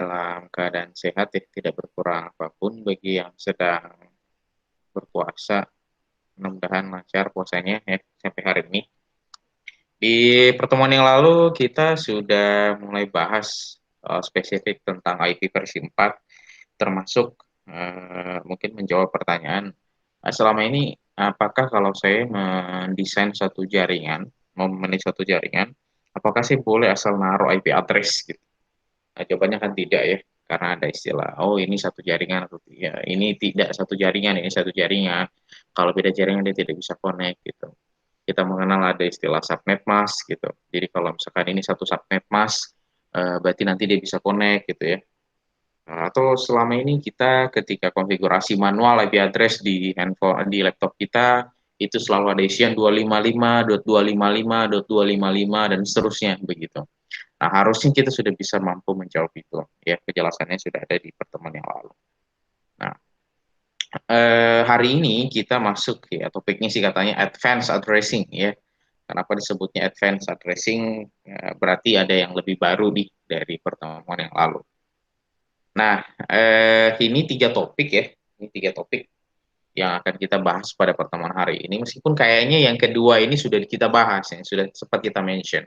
dalam keadaan sehat ya, tidak berkurang apapun bagi yang sedang berpuasa. Mudah-mudahan lancar puasanya ya sampai hari ini. Di pertemuan yang lalu kita sudah mulai bahas spesifik tentang IP versi 4, termasuk mungkin menjawab pertanyaan selama ini apakah kalau saya mendesain satu jaringan, memanage satu jaringan, apakah saya boleh asal naruh IP address gitu? Nah, jawabannya kan tidak ya, karena ada istilah, oh ini satu jaringan, atau ya, ini tidak satu jaringan, ini satu jaringan. Kalau beda jaringan dia tidak bisa connect gitu. Kita mengenal ada istilah subnet mask gitu. Jadi kalau misalkan ini satu subnet mask, berarti nanti dia bisa connect gitu ya. Nah, atau selama ini kita ketika konfigurasi manual IP address di handphone di laptop kita itu selalu ada isian 255.255.255 dan seterusnya begitu. Nah, harusnya kita sudah bisa mampu menjawab itu. Ya, kejelasannya sudah ada di pertemuan yang lalu. Nah, hari ini kita masuk ya, topiknya sih katanya advanced addressing ya. Kenapa disebutnya advanced addressing? Ya, berarti ada yang lebih baru nih dari pertemuan yang lalu. Nah, ini tiga topik ya. Ini tiga topik yang akan kita bahas pada pertemuan hari ini. Meskipun kayaknya yang kedua ini sudah kita bahas, yang sudah sempat kita mention.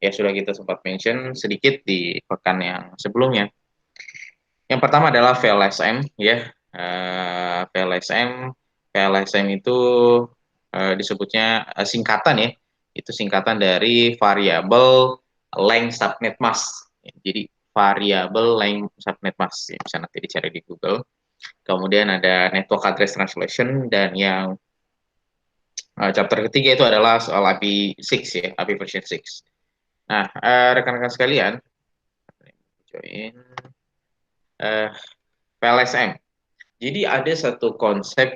Ya, sudah kita sempat mention sedikit di pekan yang sebelumnya. Yang pertama adalah VLSM, ya. VLSM, VLSM itu disebutnya singkatan ya. Itu singkatan dari variable length subnet mask. Jadi variable length subnet mask, ya, bisa nanti dicari di Google. Kemudian ada network address translation, dan yang chapter ketiga itu adalah soal API 6 ya, API version 6. Nah, rekan-rekan sekalian, join VLSM. Jadi ada satu konsep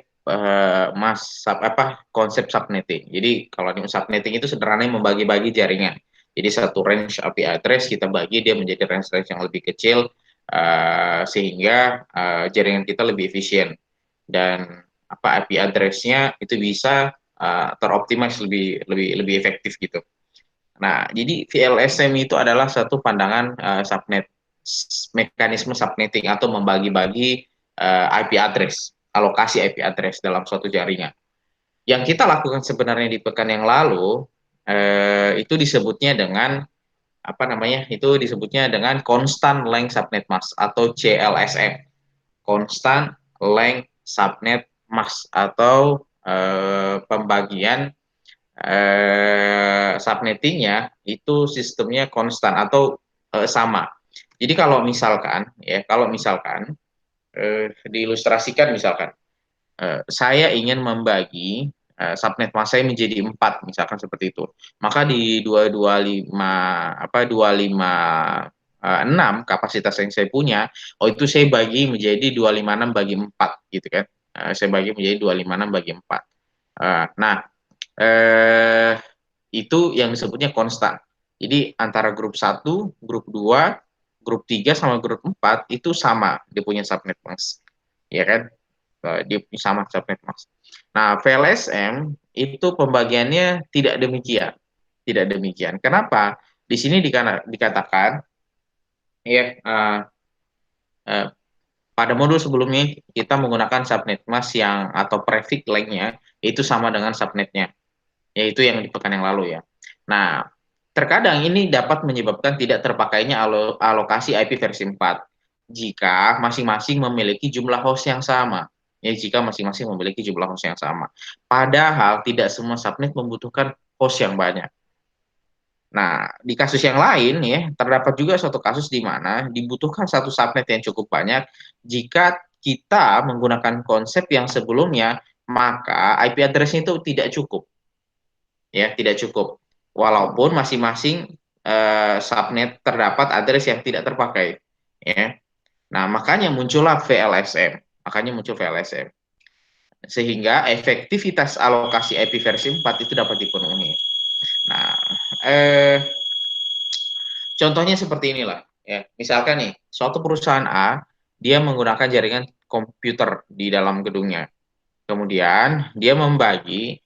konsep subnetting. Jadi kalau di subnetting itu sederhananya membagi-bagi jaringan. Jadi satu range IP address kita bagi dia menjadi range-range yang lebih kecil sehingga jaringan kita lebih efisien dan IP address-nya itu bisa teroptimize lebih lebih lebih efektif gitu. Nah, jadi VLSM itu adalah satu pandangan mekanisme subnetting atau membagi-bagi IP address, alokasi IP address dalam suatu jaringan. Yang kita lakukan sebenarnya di pekan yang lalu itu disebutnya dengan apa namanya? Itu disebutnya dengan constant length subnet mask atau CLSM. Constant length subnet mask atau pembagian subnettingnya itu sistemnya konstan atau sama. Jadi kalau misalkan ya, kalau misalkan diilustrasikan misalkan saya ingin membagi subnet mas saya menjadi 4 misalkan seperti itu. Maka di 225 256 kapasitas yang saya punya, oh itu saya bagi menjadi 256 bagi 4 gitu kan. Saya bagi menjadi 256 bagi 4. Nah, eh, itu yang disebutnya konstan. Jadi antara grup 1, grup 2, grup 3 sama grup 4 itu sama dia punya subnet mask. Ya kan? Dia sama subnet mask. Nah, VLSM itu pembagiannya tidak demikian. Tidak demikian. Kenapa? Di sini dikatakan ya uh, pada modul sebelumnya kita menggunakan subnet mask yang atau prefix length-nya itu sama dengan subnetnya, yaitu yang di pekan yang lalu ya. Nah, terkadang ini dapat menyebabkan tidak terpakainya alokasi IP versi 4 jika masing-masing memiliki jumlah host yang sama. Ya, jika masing-masing memiliki jumlah host yang sama. Padahal tidak semua subnet membutuhkan host yang banyak. Nah, di kasus yang lain ya, terdapat juga suatu kasus di mana dibutuhkan satu subnet yang cukup banyak jika kita menggunakan konsep yang sebelumnya, maka IP address itu tidak cukup. Ya, tidak cukup. Walaupun masing-masing subnet terdapat address yang tidak terpakai, ya. Nah, makanya muncullah VLSM. Makanya muncul VLSM. Sehingga efektivitas alokasi IP versi 4 itu dapat dipenuhi. Nah, eh, contohnya seperti inilah. Ya, misalkan nih, suatu perusahaan A, dia menggunakan jaringan komputer di dalam gedungnya. Kemudian dia membagi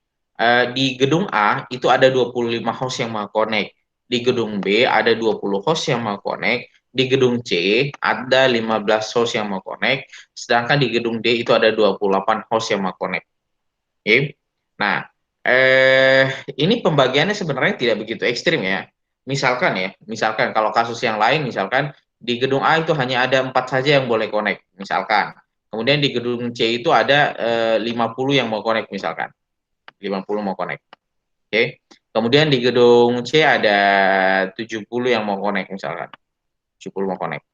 di gedung A itu ada 25 host yang mau connect. Di gedung B ada 20 host yang mau connect. di gedung C ada 15 host yang mau connect, sedangkan di gedung D itu ada 28 host yang mau connect. Oke. Nah, ini pembagiannya sebenarnya tidak begitu ekstrim ya. Misalkan kalau kasus yang lain, misalkan di gedung A itu hanya ada 4 saja yang boleh connect, misalkan. Kemudian di gedung C itu ada 50 yang mau connect, misalkan. 50 mau connect. Oke. Kemudian di gedung C ada 70 yang mau connect, misalkan. 70 mau connect.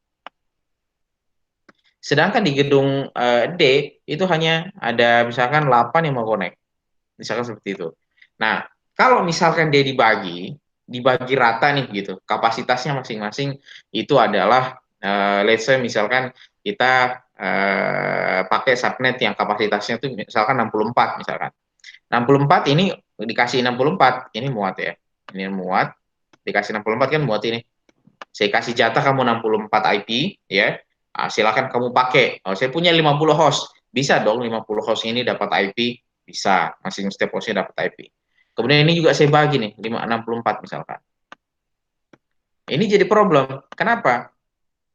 Sedangkan di gedung D itu hanya ada misalkan 8 yang mau connect. Misalkan seperti itu. Nah, kalau misalkan dia dibagi rata nih gitu, kapasitasnya masing-masing itu adalah let's say misalkan kita pakai subnet yang kapasitasnya itu misalkan 64 misalkan. 64 ini dikasih 64, ini muat ya. Ini muat, dikasih 64 kan muat ini. Saya kasih jatah kamu 64 IP ya. Nah, silakan kamu pakai. Oh, saya punya 50 host. Bisa dong 50 host ini dapat IP? Bisa. Masing setiap hostnya dapat IP. Kemudian ini juga saya bagi nih, 564 misalkan. Ini jadi problem. Kenapa?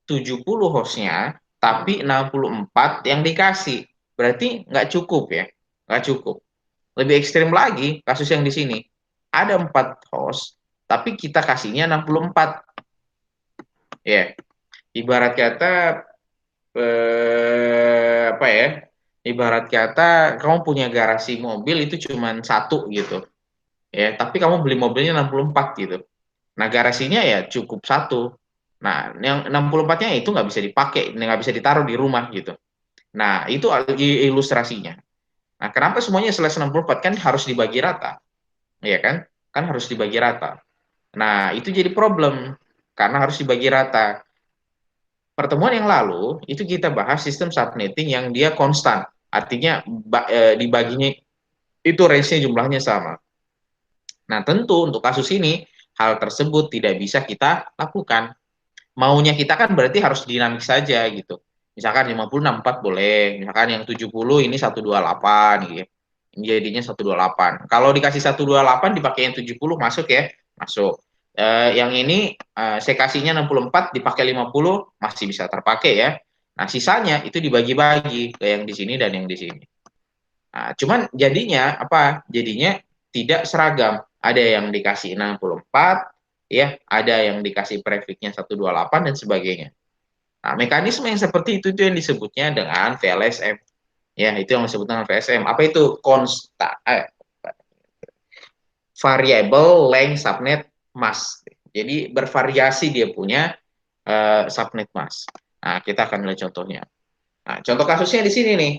70 hostnya, tapi 64 yang dikasih. Berarti nggak cukup ya. Nggak cukup. Lebih ekstrim lagi, kasus yang di sini. Ada 4 host, tapi kita kasihnya 64. Ya, ibarat kata apa ya? Ibarat kata kamu punya garasi mobil itu cuma satu gitu. Ya, tapi kamu beli mobilnya 64 gitu. Nah, garasinya ya cukup satu. Nah, yang 64-nya itu nggak bisa dipakai, nggak bisa ditaruh di rumah gitu. Nah, itu ilustrasinya. Nah, kenapa semuanya selesai 64 kan harus dibagi rata, ya kan? Kan harus dibagi rata. Nah, itu jadi problem karena harus dibagi rata. Pertemuan yang lalu itu kita bahas sistem subnetting yang dia konstan, artinya dibaginya itu range-nya jumlahnya sama. Nah, tentu untuk kasus ini hal tersebut tidak bisa kita lakukan. Maunya kita kan berarti harus dinamis saja gitu. Misalkan 50 64 boleh, misalkan yang 70 ini 128 gitu. Ini jadinya 128. Kalau dikasih 128 dipakai yang 70 masuk ya, masuk. Yang ini saya kasihnya 64 dipakai 50 masih bisa terpakai ya. Nah, sisanya itu dibagi-bagi ke yang di sini dan yang di sini. Nah, cuman jadinya apa? Jadinya tidak seragam. Ada yang dikasih 64, ya, ada yang dikasih prefiknya 128 dan sebagainya. Nah, mekanisme yang seperti itu yang disebutnya dengan VLSM. Ya, itu yang disebut dengan VSM. Apa itu? Variable length subnet mask. Jadi bervariasi dia punya subnet mask. Nah, kita akan lihat contohnya. Nah, contoh kasusnya di sini nih.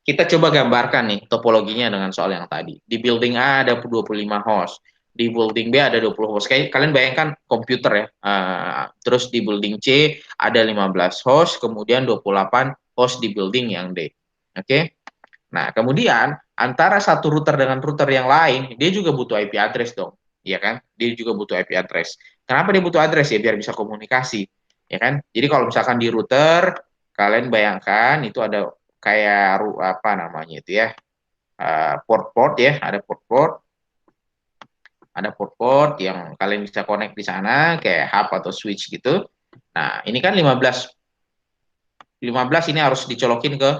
Kita coba gambarkan nih topologinya dengan soal yang tadi. Di building A ada 25 host, di building B ada 20 host. Kalian bayangkan komputer ya. Terus di building C ada 15 host, kemudian 28 host di building yang D. Oke. Nah, kemudian antara satu router dengan router yang lain, dia juga butuh IP address dong. Iya kan? Dia juga butuh IP address. Kenapa dia butuh address ya? Biar bisa komunikasi. Ya kan? Jadi kalau misalkan di router, kalian bayangkan itu ada kayak apa namanya itu ya, port-port ya, ada port-port yang kalian bisa connect di sana kayak hub atau switch gitu. Nah, ini kan 15 ini harus dicolokin ke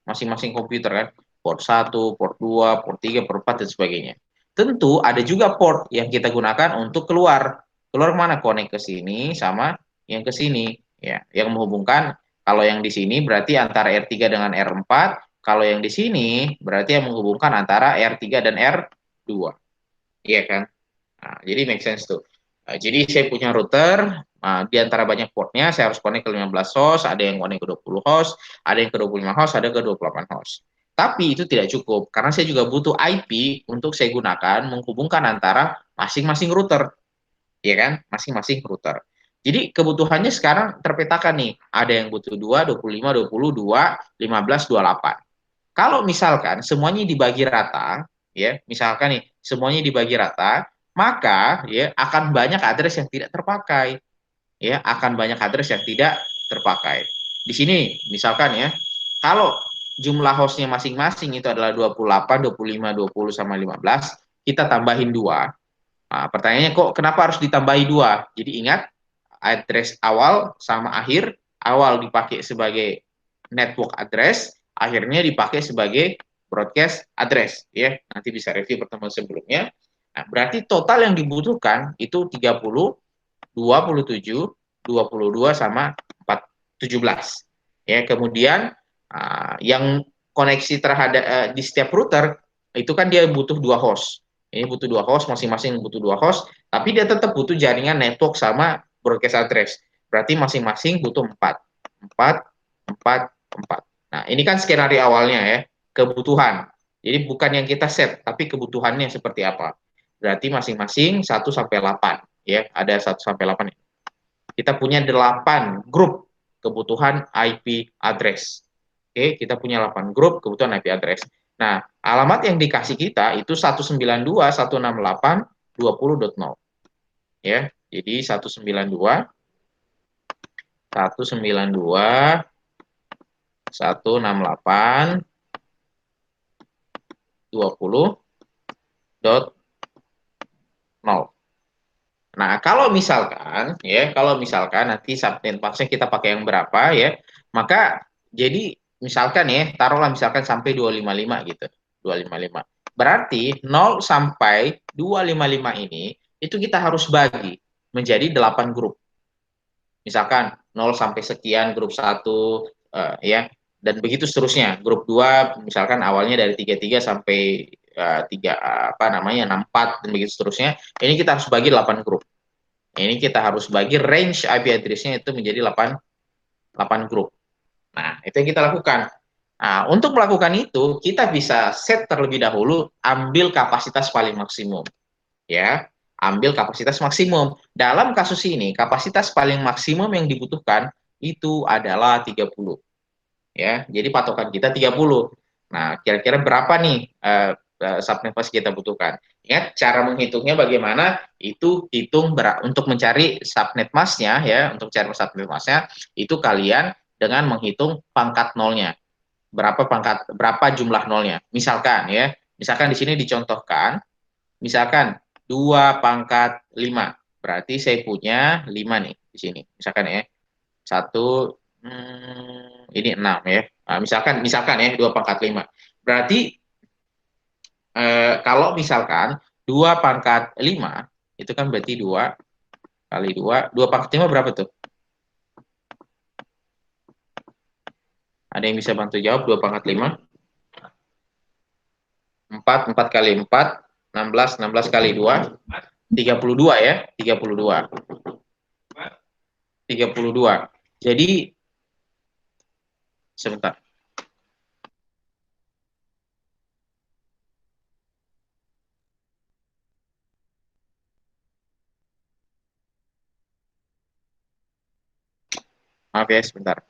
masing-masing komputer kan. Port 1, port 2, port 3, port 4 dan sebagainya. Tentu ada juga port yang kita gunakan untuk keluar. Keluar mana? Connect ke sini sama yang ke sini ya, yang menghubungkan. Kalau yang di sini berarti antara R3 dengan R4, kalau yang di sini berarti yang menghubungkan antara R3 dan R2. Iya kan? Nah, jadi make sense tuh. Jadi saya punya router, di antara banyak portnya saya harus connect ke 15 host, ada yang connect ke 20 host, ada yang ke 25 host, ada ke 28 host. Tapi itu tidak cukup, karena saya juga butuh IP untuk saya gunakan menghubungkan antara masing-masing router. Ya kan? Masing-masing router. Jadi kebutuhannya sekarang terpetakan nih. Ada yang butuh 2, 25, 22, 15, 28. Kalau misalkan semuanya dibagi rata, ya, misalkan nih semuanya dibagi rata, maka ya akan banyak address yang tidak terpakai. Ya, akan banyak address yang tidak terpakai. Di sini misalkan ya, kalau jumlah hostnya masing-masing itu adalah 28, 25, 20 sama 15, kita tambahin 2. Nah, pertanyaannya kok kenapa harus ditambahi 2? Jadi ingat address awal sama akhir. Awal dipakai sebagai network address, akhirnya dipakai sebagai broadcast address. Ya, nanti bisa review pertemuan sebelumnya. Nah, berarti total yang dibutuhkan itu 30, 27, 22 sama 17. Ya, kemudian yang koneksi terhadap di setiap router itu kan dia butuh 2 host. Ini butuh 2 host, masing-masing butuh 2 host, tapi dia tetap butuh jaringan network sama broadcast address. Berarti masing-masing butuh 4. 4, 4, 4. Nah, ini kan skenario awalnya ya, kebutuhan. Jadi bukan yang kita set, tapi kebutuhannya seperti apa. Berarti masing-masing 1 sampai 8 ya, ada 1 sampai 8. Kita punya 8 grup kebutuhan IP address. Oke, kita punya 8 grup kebutuhan IP address. Nah, alamat yang dikasih kita itu 192.168.20.0. Ya, jadi 192.168.20.0. Nah, kalau misalkan nanti subnet masknya kita pakai yang berapa ya, maka jadi misalkan ya, taruhlah misalkan sampai 255 gitu. 255. Berarti 0 sampai 255 ini itu kita harus bagi menjadi 8 grup. Misalkan 0 sampai sekian grup 1 ya, dan begitu seterusnya. Grup 2 misalkan awalnya dari 33 sampai 3 64 dan begitu seterusnya. Ini kita harus bagi 8 grup. Ini kita harus bagi range IP address-nya itu menjadi 8 grup. Nah, itu yang kita lakukan. Nah, untuk melakukan itu, kita bisa set terlebih dahulu, ambil kapasitas paling maksimum. Ya, ambil kapasitas maksimum. Dalam kasus ini, kapasitas paling maksimum yang dibutuhkan itu adalah 30. Ya, jadi patokan kita 30. Nah, kira-kira berapa nih subnet mask kita butuhkan? Ingat cara menghitungnya bagaimana? Itu hitung untuk mencari subnet masknya ya, untuk cari subnet masknya itu kalian dengan menghitung pangkat nolnya. Berapa jumlah nolnya? Misalkan ya, misalkan di sini dicontohkan, misalkan 2 pangkat 5. Berarti saya punya 5 nih di sini. Misalkan ya. 1 ini 6 ya. Nah, misalkan ya 2 pangkat 5. Berarti kalau misalkan 2 pangkat 5 itu kan berarti 2 kali 2. 2 pangkat 5 berapa tuh? Ada yang bisa bantu jawab 2 pangkat 5? 4 kali 4, 16 kali 2, 32 ya, 32. 32. Jadi sebentar. Maaf ya, sebentar.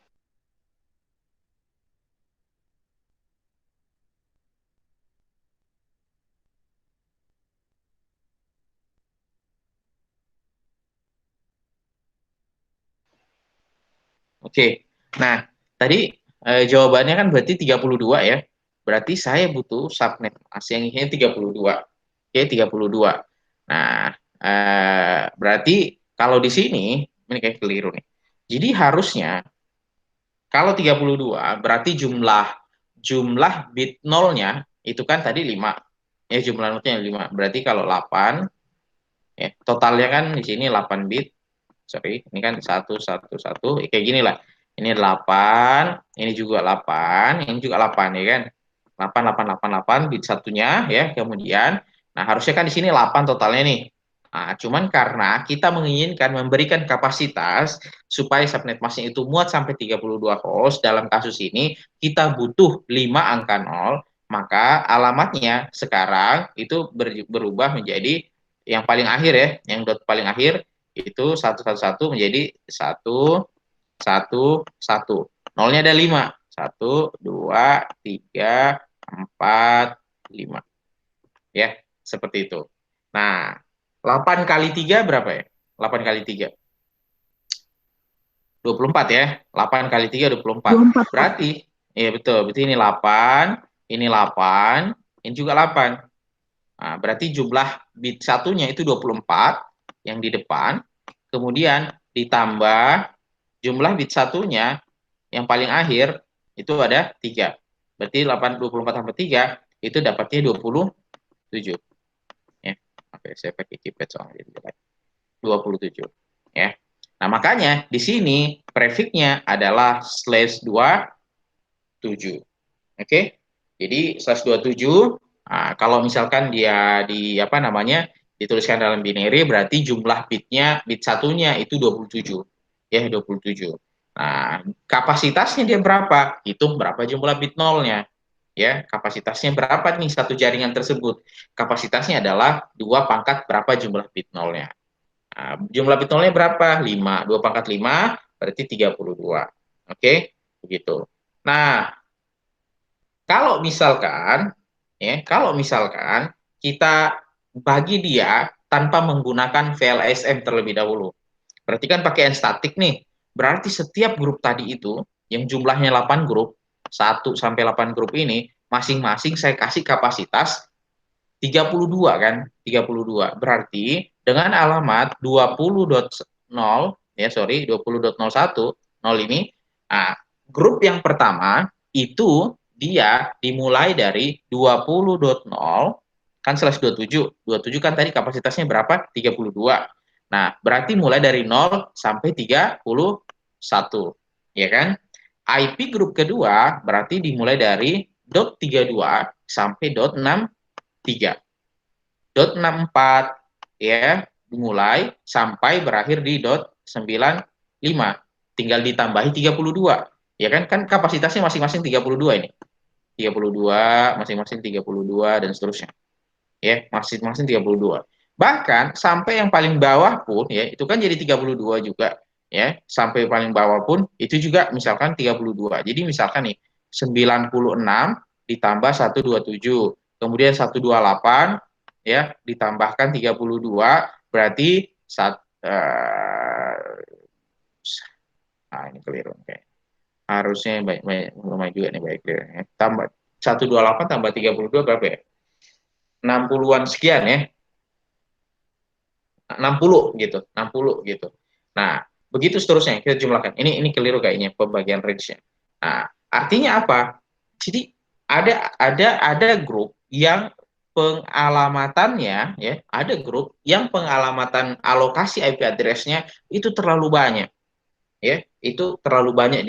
Oke. Nah, tadi jawabannya kan berarti 32 ya. Berarti saya butuh subnet mask yang isinya 32. Oke, 32. Nah, berarti kalau di sini ini kayak keliru nih. Jadi harusnya kalau 32 berarti jumlah bit nolnya itu kan tadi 5. Ya, jumlah nolnya 5. Berarti kalau 8 ya, totalnya kan di sini 8 bit. Sorry, ini kan 111 kayak gini lah. Ini 8, ini juga 8, ini juga 8 ya kan. 8 8 8 8 bit satunya ya. Kemudian nah harusnya kan di sini 8 totalnya nih. Nah, cuman karena kita menginginkan memberikan kapasitas supaya subnet masknya itu muat sampai 32 host, dalam kasus ini kita butuh 5 angka 0, maka alamatnya sekarang itu berubah menjadi yang paling akhir ya, yang dot paling akhir itu 111 menjadi 111. Nolnya ada 5. 1, 2, 3, 4, 5. Ya, seperti itu. Nah, 8 kali 3 berapa ya? 8 kali 3. 24 ya. 8 kali 3 24. 24. Berarti, iya betul. Berarti ini 8, ini 8, ini juga 8. Nah, berarti jumlah bit satunya itu 24 yang di depan. Kemudian ditambah jumlah bit satunya yang paling akhir itu ada 3. Berarti 24 tambah 3 itu dapatnya 27. Ya. Oke, saya pakai keypad soalnya jadi jelek. 27. Ya. Nah, makanya di sini prefixnya adalah /27. Oke. Jadi /27, nah, kalau misalkan dia di apa namanya dituliskan dalam binary berarti jumlah bitnya bit satunya itu 27. Ya, 27. Nah, kapasitasnya dia berapa? Hitung berapa jumlah bit nolnya. Ya, kapasitasnya berapa nih satu jaringan tersebut? Kapasitasnya adalah 2 pangkat berapa jumlah bit nolnya. Nah, jumlah bit nolnya berapa? 5. 2 pangkat 5 berarti 32. Oke, begitu. Nah, kalau misalkan kita bagi dia tanpa menggunakan VLSM terlebih dahulu. Berarti kan pakai N statik nih. Berarti setiap grup tadi itu yang jumlahnya 8 grup, 1 sampai 8 grup ini masing-masing saya kasih kapasitas 32 kan, 32. Berarti dengan alamat 20.0 ya sorry 20.01 0 ini, nah, grup yang pertama itu dia dimulai dari 20.0 kan /27. 27 kan tadi kapasitasnya berapa? 32. Nah, berarti mulai dari 0 sampai 31. Ya kan? IP grup kedua berarti dimulai dari .32 sampai .63. .64 ya dimulai sampai berakhir di .95. Tinggal ditambahi 32. Ya kan? Kan kapasitasnya masing-masing 32 ini. 32, masing-masing 32 dan seterusnya. Ya, masing-masing 32. Bahkan sampai yang paling bawah pun ya, itu kan jadi 32 juga ya. Sampai paling bawah pun itu juga misalkan 32. Jadi misalkan nih 96 ditambah 127, kemudian 128 ya ditambahkan 32 berarti nah ini keliru kayak. Harusnya baik lumayan juga nih baik ya. Tambah 128 tambah 32 berapa ya? 60-an sekian ya. 60 gitu, 60 gitu. Nah, begitu seterusnya kita jumlahkan. Ini keliru kayaknya pembagian range-nya. Nah, artinya apa? Jadi ada grup yang pengalamatannya ya, ada grup yang pengalamatan alokasi IP address-nya itu terlalu banyak. Ya, itu terlalu banyak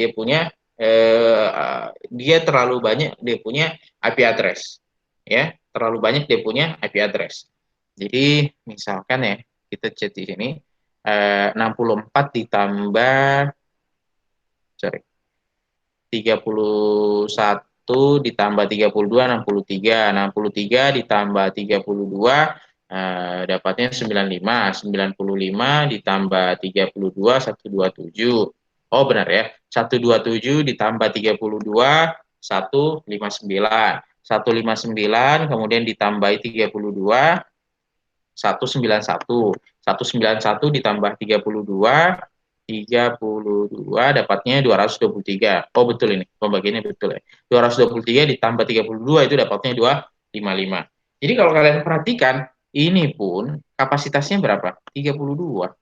dia terlalu banyak dia punya IP address. Ya, terlalu banyak dia punya IP address. Jadi misalkan ya kita chat di sini 64 ditambah sorry 31 ditambah 32 63. 63 ditambah 32 dapatnya 95. 95 ditambah 32 127. Oh benar ya. 127 ditambah 32 159. 159 kemudian ditambahi 32 191. 191 ditambah 32 dapatnya 223. Oh betul ini, pembagiannya betul ya. 223 ditambah 32 itu dapatnya 255. Jadi kalau kalian perhatikan, ini pun kapasitasnya berapa? 32.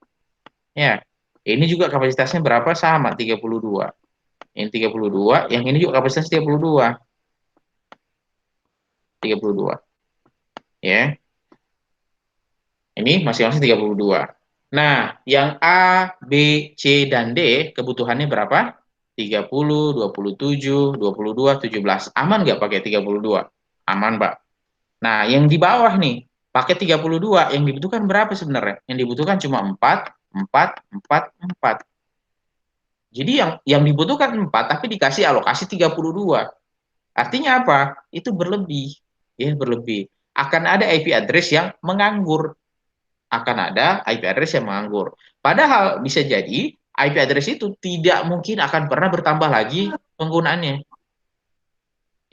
Ya. Ini juga kapasitasnya berapa? Sama 32. Ini 32, yang ini juga kapasitasnya 32. 32. Ya. Ini masing-masing 32. Nah, yang A, B, C, dan D kebutuhannya berapa? 30, 27, 22, 17. Aman nggak pakai 32? Aman, Pak. Nah, yang di bawah nih, pakai 32, yang dibutuhkan berapa sebenarnya? Yang dibutuhkan cuma 4, 4, 4, 4. Jadi yang dibutuhkan 4, tapi dikasih alokasi 32. Artinya apa? Itu berlebih. Ya, berlebih. Akan ada IP address yang menganggur. Padahal bisa jadi IP address itu tidak mungkin akan pernah bertambah lagi penggunaannya.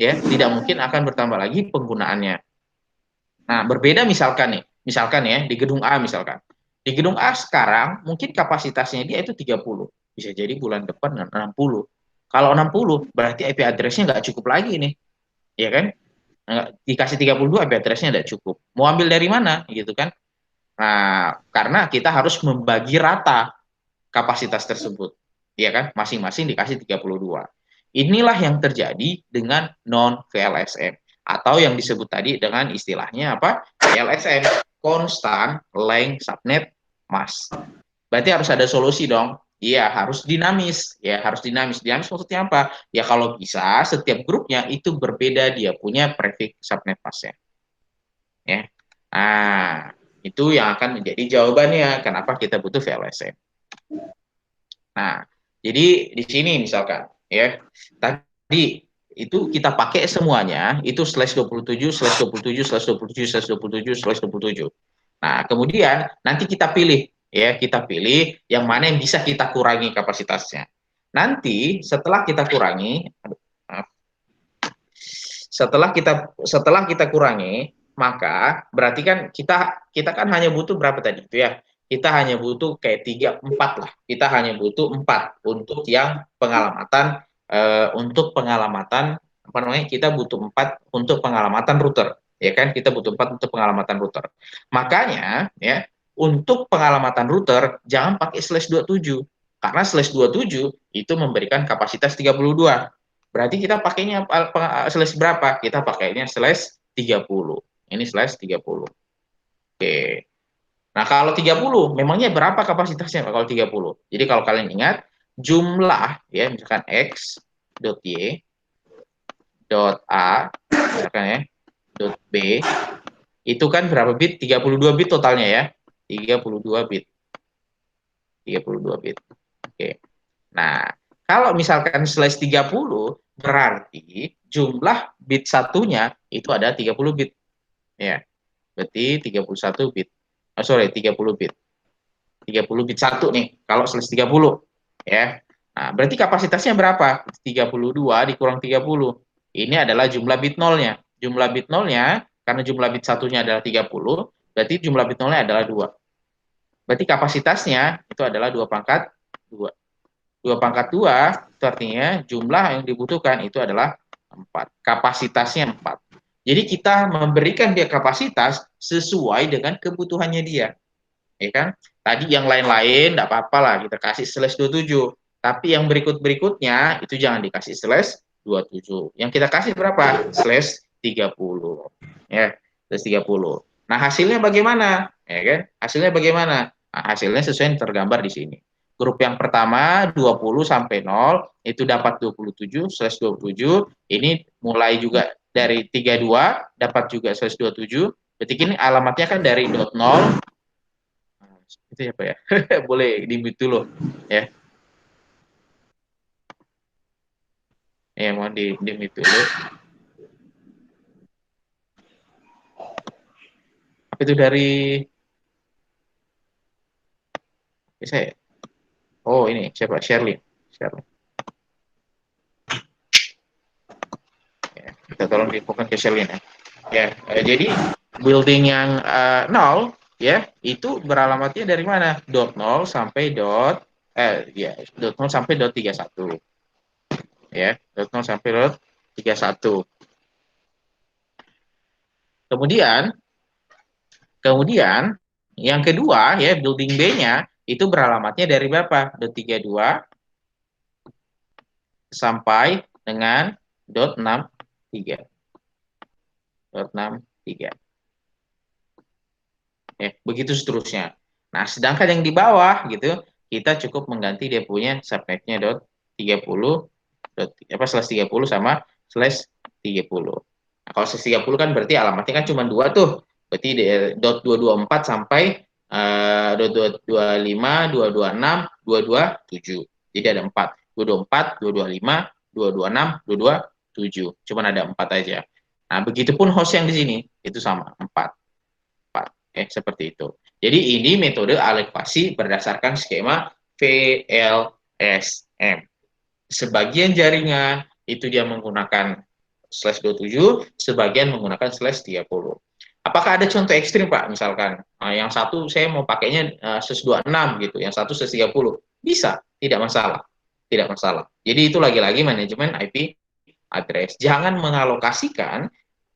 Ya, tidak mungkin akan bertambah lagi penggunaannya. Nah, berbeda misalkan ya di gedung A misalkan. Di gedung A sekarang mungkin kapasitasnya dia itu 30. Bisa jadi bulan depan 60. Kalau 60 berarti IP address-nya nggak cukup lagi nih. Ya kan? Dikasih 32 IP address-nya nggak cukup. Mau ambil dari mana gitu kan? Nah, karena kita harus membagi rata kapasitas tersebut. Ya kan? Masing-masing dikasih 32. Inilah yang terjadi dengan non VLSM atau yang disebut tadi dengan istilahnya apa? LSM, constant length subnet mask. Berarti harus ada solusi dong. Iya, harus dinamis. Ya, harus dinamis. Dinamis maksudnya apa? Ya kalau bisa setiap grupnya itu berbeda dia punya prefix subnet masknya. Ya. Nah, itu yang akan menjadi jawabannya kenapa kita butuh VLSM. Nah, jadi di sini misalkan ya, tadi itu kita pakai semuanya itu /27 /27 /27 /27 /27. Nah, kemudian nanti kita pilih ya, kita pilih yang mana yang bisa kita kurangi kapasitasnya. Nanti setelah kita kurangi, setelah kita kurangi, maka berarti kan kita kan hanya butuh berapa tadi itu ya? Kita hanya butuh kayak 3 4 lah. Kita hanya butuh 4 untuk yang pengalamatan untuk pengalamatan apa namanya? Kita butuh 4 untuk pengalamatan router, ya kan? Kita butuh 4 untuk pengalamatan router. Makanya ya, untuk pengalamatan router jangan pakai /27 karena /27 itu memberikan kapasitas 32. Berarti kita pakainya slash berapa? Kita pakainya /30. Ini /30. Oke. Nah, kalau 30, memangnya berapa kapasitasnya kalau 30? Jadi kalau kalian ingat, jumlah ya misalkan x dot y dot a misalkan ya dot b itu kan berapa bit? 32 bit totalnya ya. 32 bit. 32 bit. Oke. Nah, kalau misalkan /30 berarti jumlah bit satunya itu ada 30 bit. Ya. Berarti 31 bit. Oh, sorry, 30 bit. 30 bit satu nih kalau /30 ya. Nah, berarti kapasitasnya berapa? 32 dikurang 30. Ini adalah jumlah bit nolnya. Jumlah bit nolnya karena jumlah bit satunya adalah 30, berarti jumlah bit nolnya adalah 2. Berarti kapasitasnya itu adalah 2 pangkat 2. 2 pangkat 2 itu artinya jumlah yang dibutuhkan itu adalah 4. Kapasitasnya 4. Jadi kita memberikan dia kapasitas sesuai dengan kebutuhannya dia. Ya kan? Tadi yang lain-lain tidak apa-apa lah kita kasih /27. Tapi yang berikut-berikutnya itu jangan dikasih /27. Yang kita kasih berapa? /30. Ya, /30. Nah, hasilnya bagaimana? Ya kan? Hasilnya bagaimana? Nah, hasilnya sesuai yang tergambar di sini. Grup yang pertama 20 sampai 0 itu dapat 27/27. Ini mulai juga dari 32 dapat juga /27. Berarti ini alamatnya kan dari .0 itu ya Pak ya. Boleh di-mute dulu ya. Ya, mohon di-mute dulu. Apa itu dari saya? Oh, ini siapa? Sherlyn. Ya, kita tolong diinfokan ke Sherlyn ya. Ya, jadi building yang 0 ya, itu beralamatnya dari mana? .0 sampai .0 sampai .31. Ya, .0 sampai .31. Kemudian yang kedua ya, building B-nya itu beralamatnya dari berapa? .32 sampai dengan .63. Ya, begitu seterusnya. Nah, sedangkan yang di bawah gitu, kita cukup mengganti dia punya subnetnya .30 /30 sama /30. Nah, kalau /30 kan berarti alamatnya kan cuma 2 tuh. Berarti .224 sampai .225, 226, 227. Jadi ada 4. 224, 225, 226, 227. Cuman ada 4 aja. Nah, begitupun host yang di sini itu sama 4. Seperti itu. Jadi ini metode alokasi berdasarkan skema VLSM. Sebagian jaringan itu dia menggunakan /27, sebagian menggunakan /30. Apakah ada contoh ekstrim Pak? Misalkan yang satu saya mau pakainya /26 gitu, yang satu /30. Bisa, tidak masalah. Tidak masalah. Jadi itu lagi-lagi manajemen IP address. Jangan mengalokasikan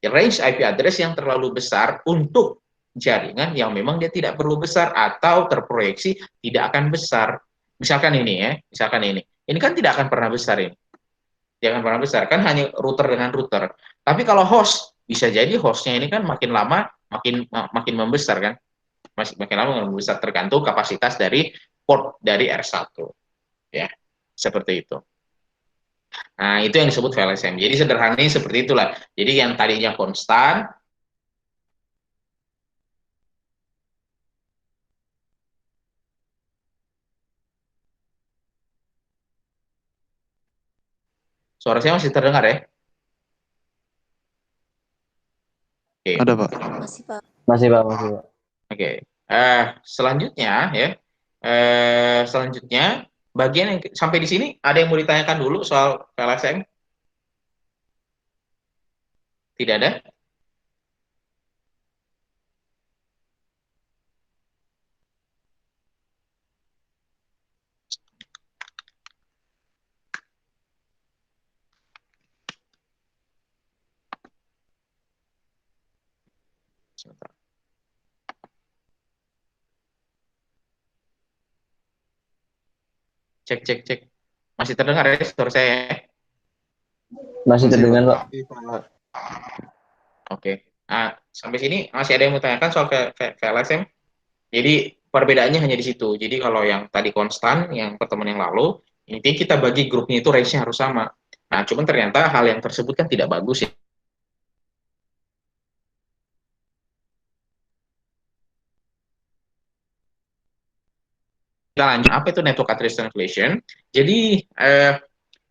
range IP address yang terlalu besar untuk jaringan yang memang dia tidak perlu besar atau terproyeksi tidak akan besar. Misalkan ini ya, misalkan ini kan tidak akan pernah besar ini, tidak akan pernah besar kan hanya router dengan router. Tapi kalau host bisa jadi hostnya ini kan makin lama makin membesar kan, masih makin lama makin membesar tergantung kapasitas dari port dari R1 ya, seperti itu. Nah, itu yang disebut VLSM. Jadi sederhananya seperti itulah. Jadi yang tadinya konstan, suara saya masih terdengar ya? Oke. Ada, Pak. Masih, Pak. Masih, Pak, masih, Pak. Oke. Selanjutnya ya. Selanjutnya bagian yang sampai di sini ada yang mau ditanyakan dulu soal VLSM? Tidak ada? Sebentar. Cek cek cek. Masih terdengar ya suara saya? Masih terdengar, Pak. Oke. Nah, sampai sini masih ada yang mau tanyakan soal VLSM? Jadi perbedaannya hanya di situ. Jadi kalau yang tadi konstan, yang pertemuan yang lalu, intinya kita bagi grupnya itu range-nya harus sama. Nah, cuman ternyata hal yang tersebut kan tidak bagus ya. Kita lanjut, apa itu network address translation? Jadi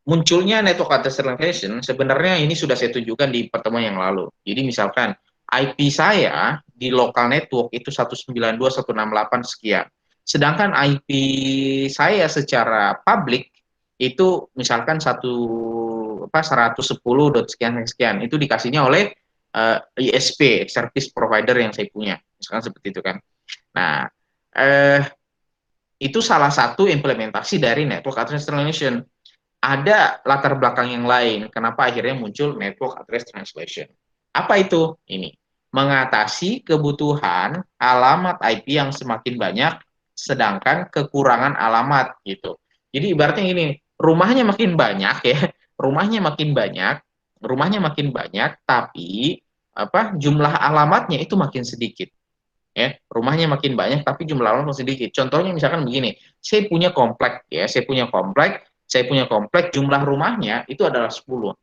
munculnya network address translation sebenarnya ini sudah saya tunjukkan di pertemuan yang lalu. Jadi misalkan IP saya di local network itu 192.168 sekian. Sedangkan IP saya secara public itu misalkan 110 sekian sekian itu dikasihnya oleh ISP service provider yang saya punya. Misalkan seperti itu kan. Nah, itu salah satu implementasi dari network address translation. Ada latar belakang yang lain, kenapa akhirnya muncul network address translation. Apa itu? Ini, mengatasi kebutuhan alamat IP yang semakin banyak, sedangkan kekurangan alamat gitu. Jadi ibaratnya ini, rumahnya makin banyak ya, rumahnya makin banyak, tapi jumlah alamatnya itu makin sedikit. Ya, rumahnya makin banyak tapi jumlah alamat sedikit. Contohnya misalkan begini, saya punya komplek ya, saya punya komplek jumlah rumahnya itu adalah 10.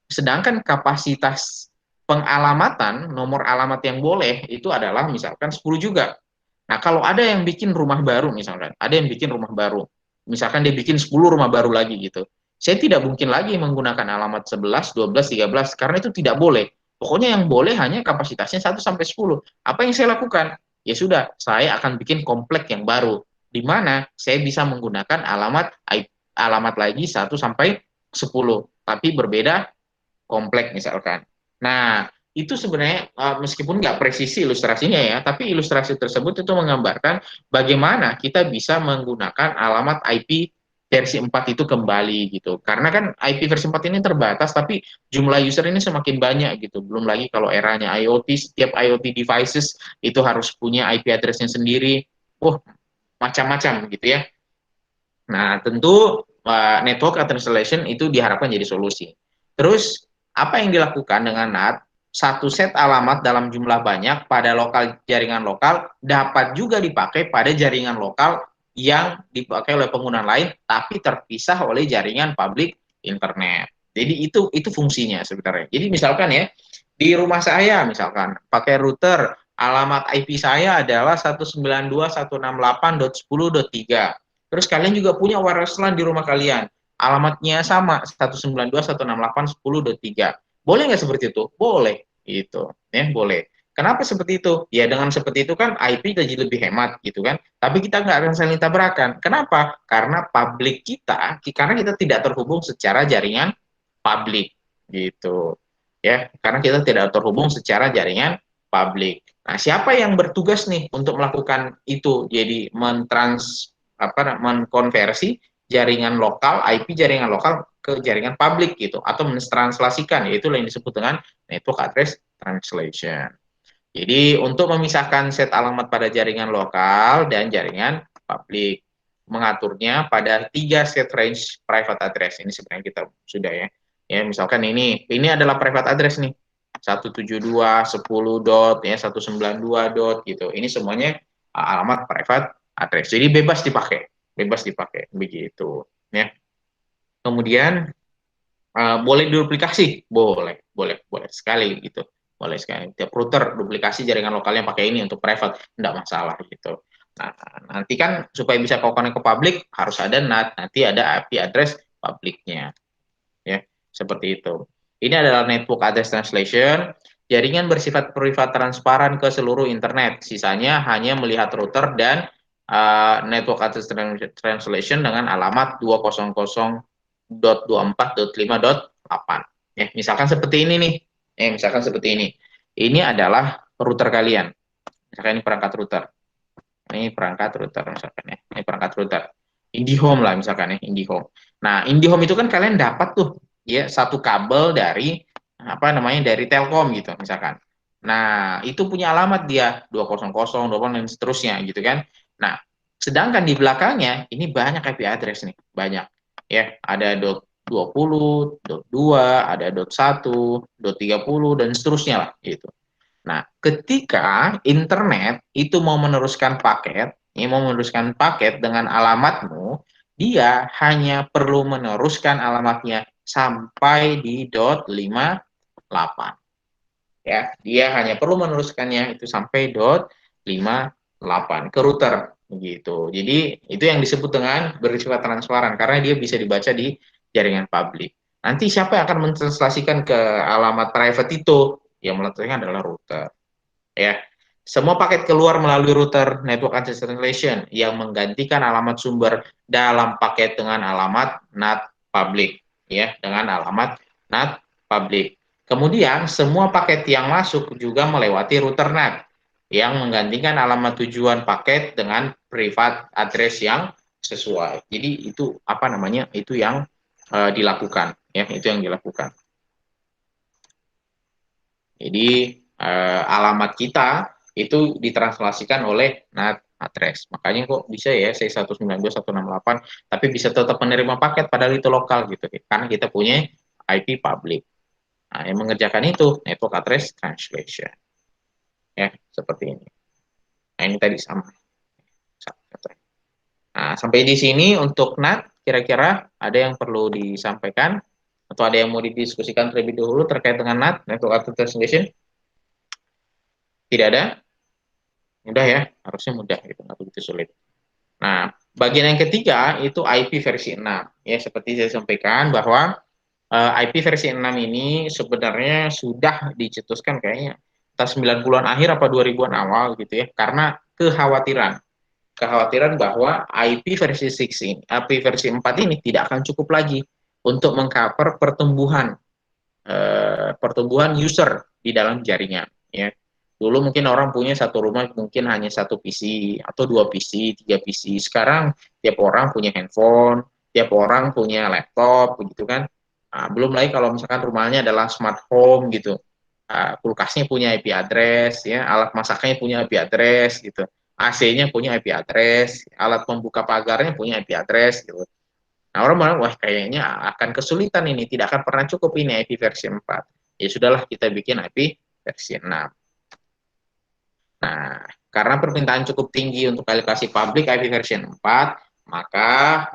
Sedangkan kapasitas pengalamatan nomor alamat yang boleh itu adalah misalkan 10 juga. Nah, kalau ada yang bikin rumah baru misalkan, ada yang bikin rumah baru. Misalkan dia bikin 10 rumah baru lagi gitu. Saya tidak mungkin lagi menggunakan alamat 11, 12, 13 karena itu tidak boleh. Pokoknya yang boleh hanya kapasitasnya 1 sampai 10. Apa yang saya lakukan? Ya sudah, saya akan bikin komplek yang baru di mana saya bisa menggunakan alamat lagi 1 sampai 10, tapi berbeda komplek misalkan. Nah, itu sebenarnya meskipun nggak presisi ilustrasinya ya, tapi ilustrasi tersebut itu menggambarkan bagaimana kita bisa menggunakan alamat IP versi 4 itu kembali gitu. Karena kan IP versi 4 ini terbatas, tapi jumlah user ini semakin banyak gitu. Belum lagi kalau eranya IoT, setiap IoT devices itu harus punya IP address-nya sendiri. Macam-macam gitu ya. Nah, tentu network translation itu diharapkan jadi solusi. Terus, apa yang dilakukan dengan NAT? Satu set alamat dalam jumlah banyak pada jaringan lokal dapat juga dipakai pada jaringan lokal yang dipakai oleh pengguna lain, tapi terpisah oleh jaringan publik internet. Jadi itu fungsinya sebenarnya. Jadi misalkan ya, di rumah saya misalkan pakai router, alamat IP saya adalah 192.168.10.3. Terus kalian juga punya wireless LAN di rumah kalian. Alamatnya sama, 192.168.10.3. Boleh nggak seperti itu? Boleh. Gitu. Ya, boleh. Kenapa seperti itu? Ya dengan seperti itu kan IP jadi lebih hemat gitu kan. Tapi kita nggak akan saling tabrakan. Kenapa? Karena publik karena kita tidak terhubung secara jaringan publik gitu. Ya, karena kita tidak terhubung secara jaringan publik. Nah, siapa yang bertugas nih untuk melakukan itu? Jadi mengkonversi jaringan lokal, IP jaringan lokal ke jaringan publik gitu, atau mentranslasikan, yaitu yang disebut dengan network address translation. Jadi untuk memisahkan set alamat pada jaringan lokal dan jaringan publik. mengaturnya pada 3 set range private address. Ini sebenarnya kita sudah ya. Ya, misalkan ini adalah private address nih. 172 10 dot ya 192 dot gitu. Ini semuanya alamat private address. Jadi bebas dipakai begitu ya. Kemudian boleh duplikasi, boleh sekali gitu, boleh sekali. Tiap router duplikasi jaringan lokalnya pakai ini untuk private, tidak masalah gitu. Nah, nanti kan supaya bisa kau connect ke publik harus ada NAT, nanti ada IP address publiknya, ya seperti itu. Ini adalah network address translation. Jaringan bersifat privat transparan ke seluruh internet. Sisanya hanya melihat router dan network address translation dengan alamat 200.24.5.8. Ya, misalkan seperti ini nih. Misalkan seperti ini. Ini adalah router kalian. Misalkan ini perangkat router. Ini perangkat router misalkan ya. Ini perangkat router. IndiHome lah misalkan ya, IndiHome. Nah, IndiHome itu kan kalian dapat tuh ya satu kabel dari apa namanya dari Telkom gitu misalkan. Nah, itu punya alamat dia 200, 20 dan seterusnya gitu kan. Nah, sedangkan di belakangnya ini banyak IP address nih, banyak. Ya, ada .20, .2, ada .1, .30 dan seterusnya lah gitu. Nah, ketika internet itu mau meneruskan paket, dengan alamatmu, dia hanya perlu meneruskan alamatnya sampai di .58. Ya, dia hanya perlu meneruskannya itu sampai .58 ke router begitu. Jadi, itu yang disebut dengan bersifat transparan karena dia bisa dibaca di jaringan publik. Nanti siapa yang akan mentranslasikan ke alamat private itu? Yang meletaknya adalah router. Ya, semua paket keluar melalui router network access translation yang menggantikan alamat sumber dalam paket dengan alamat NAT public, ya, dengan alamat NAT public. Kemudian semua paket yang masuk juga melewati router NAT yang menggantikan alamat tujuan paket dengan private address yang sesuai. Jadi itu apa namanya? Itu yang dilakukan, ya, itu yang dilakukan. Jadi alamat kita itu ditranslasikan oleh NAT address. Makanya kok bisa ya C192.168 tapi bisa tetap menerima paket padahal itu lokal gitu karena kita punya IP public. Nah, yang mengerjakan itu network address translation. Ya, seperti ini. Nah, ini tadi sama. Nah, sampai di sini untuk NAT kira-kira ada yang perlu disampaikan atau ada yang mau didiskusikan terlebih dahulu terkait dengan NAT network address translation? Tidak ada? Mudah ya, harusnya mudah gitu, nggak begitu sulit. Nah, bagian yang ketiga itu IP versi 6. Ya, seperti saya sampaikan bahwa IP versi 6 ini sebenarnya sudah dicetuskan kayaknya entah 90-an akhir apa 2000-an awal gitu ya, karena kekhawatiran bahwa IP versi 6 ini, IP versi 4 ini tidak akan cukup lagi untuk mengcover pertumbuhan user di dalam jaringan ya. Dulu mungkin orang punya satu rumah mungkin hanya satu PC atau dua PC, tiga PC. Sekarang tiap orang punya handphone, tiap orang punya laptop, begitu kan. Nah, belum lagi kalau misalkan rumahnya adalah smart home gitu. Kulkasnya punya IP address, ya, alat masaknya punya IP address gitu. AC-nya punya IP address, alat pembuka pagarnya punya IP address gitu. Nah, orang bilang, wah kayaknya akan kesulitan ini, tidak akan pernah cukup ini IP versi 4. Ya sudahlah kita bikin IP versi 6. Nah, karena permintaan cukup tinggi untuk aplikasi publik IP versi 4, maka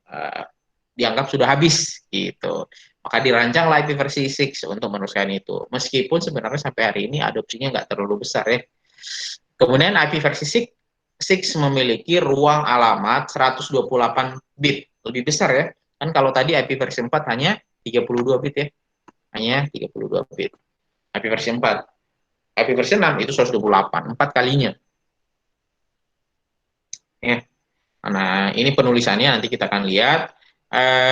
eh, dianggap sudah habis gitu. Maka dirancanglah IP versi 6 untuk meneruskan itu. Meskipun sebenarnya sampai hari ini adopsinya nggak terlalu besar ya. Kemudian IP versi 6 memiliki ruang alamat 128 bit, lebih besar ya. Kan kalau tadi IP versi 4 hanya 32 bit ya. Hanya 32 bit. IP versi 4. IP versi 6 itu 128, 4 kalinya. Ya. Nah, ini penulisannya nanti kita akan lihat.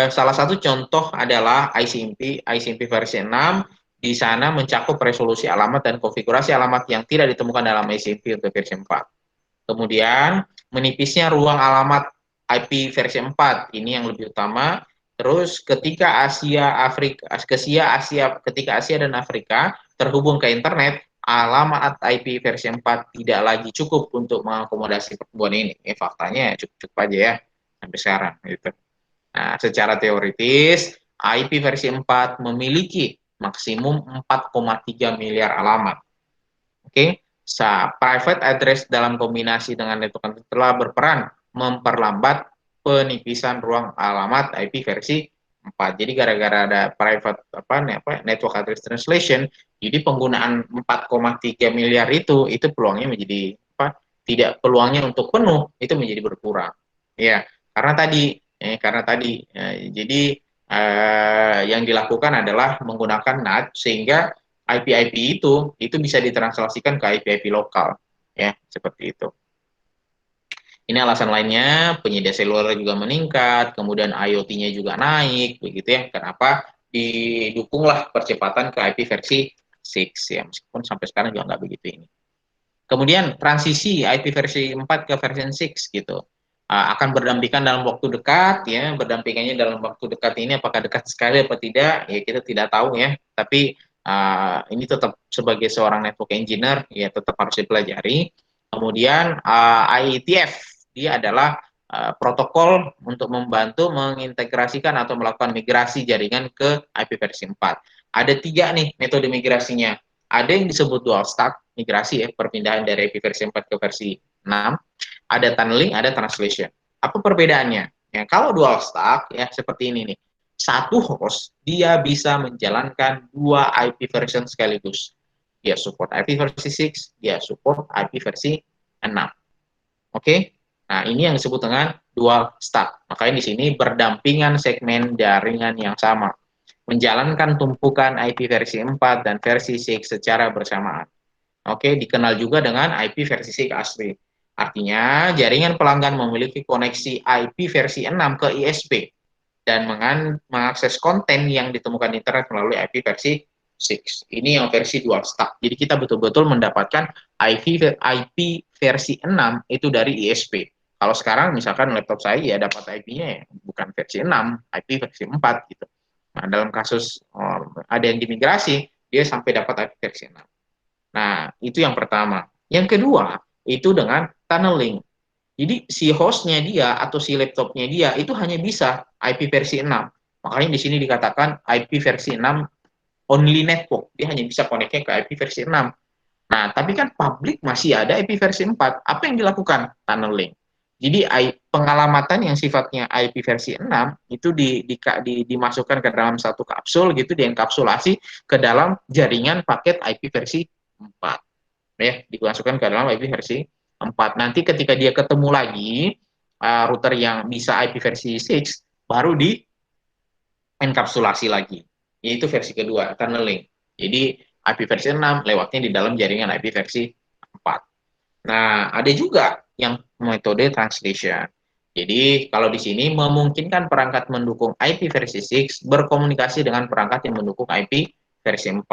Salah satu contoh adalah ICMP versi 6. Di sana mencakup resolusi alamat dan konfigurasi alamat yang tidak ditemukan dalam ICMP untuk versi 4. Kemudian menipisnya ruang alamat IP versi 4, ini yang lebih utama. Terus ketika Asia dan Afrika terhubung ke internet, alamat IP versi 4 tidak lagi cukup untuk mengakomodasi pertumbuhan ini. Faktanya cukup-cukup aja ya. sampai sekarang gitu. Nah, secara teoritis IP versi 4 memiliki maksimum 4,3 miliar alamat. Oke, private address dalam kombinasi dengan network telah berperan memperlambat penipisan ruang alamat IP versi 4. Jadi gara-gara ada private network address translation, jadi penggunaan 4,3 miliar itu peluangnya menjadi tidak, peluangnya untuk penuh itu menjadi berkurang. Ya, karena tadi jadi yang dilakukan adalah menggunakan NAT sehingga IP-IP itu bisa ditranslasikan ke IP-IP lokal, ya seperti itu. Ini alasan lainnya, penyedia seluler juga meningkat, kemudian IoT-nya juga naik, begitu ya. Kenapa didukunglah percepatan ke IP versi 6 ya, meskipun sampai sekarang juga nggak begitu ini. Kemudian transisi IP versi 4 ke versi 6 gitu. Akan berdampingan dalam waktu dekat ya, berdampingannya dalam waktu dekat ini apakah dekat sekali atau tidak ya kita tidak tahu ya, tapi ini tetap sebagai seorang network engineer ya tetap harus dipelajari. Kemudian IETF dia adalah protokol untuk membantu mengintegrasikan atau melakukan migrasi jaringan ke IP versi 4. Ada 3 nih metode migrasinya. Ada yang disebut dual stack migrasi ya, perpindahan dari IP versi 4 ke versi 6. Ada tunneling, ada translation. Apa perbedaannya? Ya, kalau dual stack ya seperti ini nih. Satu host dia bisa menjalankan 2 IP version sekaligus. Dia support IP versi 6, dia support IP versi 6. Oke? Nah, ini yang disebut dengan dual stack. Makanya di sini berdampingan segmen jaringan yang sama. Menjalankan tumpukan IP versi 4 dan versi 6 secara bersamaan. Oke, dikenal juga dengan IP versi 6 asli. Artinya, jaringan pelanggan memiliki koneksi IP versi 6 ke ISP dan mengakses konten yang ditemukan di internet melalui IP versi 6. Ini yang versi dual stack. Jadi kita betul-betul mendapatkan IP versi 6 itu dari ISP. Kalau sekarang misalkan laptop saya ya dapat IP-nya ya bukan versi 6, IP versi 4 gitu. Nah, dalam kasus ada yang dimigrasi, dia sampai dapat IP versi 6. Nah, itu yang pertama. Yang kedua, itu dengan tunneling. Jadi si hostnya dia atau si laptopnya dia itu hanya bisa IP versi 6. Makanya di sini dikatakan IP versi 6 only network. Dia hanya bisa connect-nya ke IP versi 6. Nah, tapi kan publik masih ada IP versi 4. Apa yang dilakukan? Tunneling. Jadi pengalamatan yang sifatnya IP versi 6 itu dimasukkan ke dalam satu kapsul gitu, dienkapsulasi ke dalam jaringan paket IP versi 4. Ya, dimasukkan ke dalam IP versi 4. Nanti ketika dia ketemu lagi router yang bisa IP versi 6 baru di enkapsulasi lagi. Itu versi kedua, tunneling. Jadi IP versi 6 lewatnya di dalam jaringan IP versi 4. Nah, ada juga yang metode translation. Jadi, kalau di sini memungkinkan perangkat mendukung IP versi 6 berkomunikasi dengan perangkat yang mendukung IP versi 4.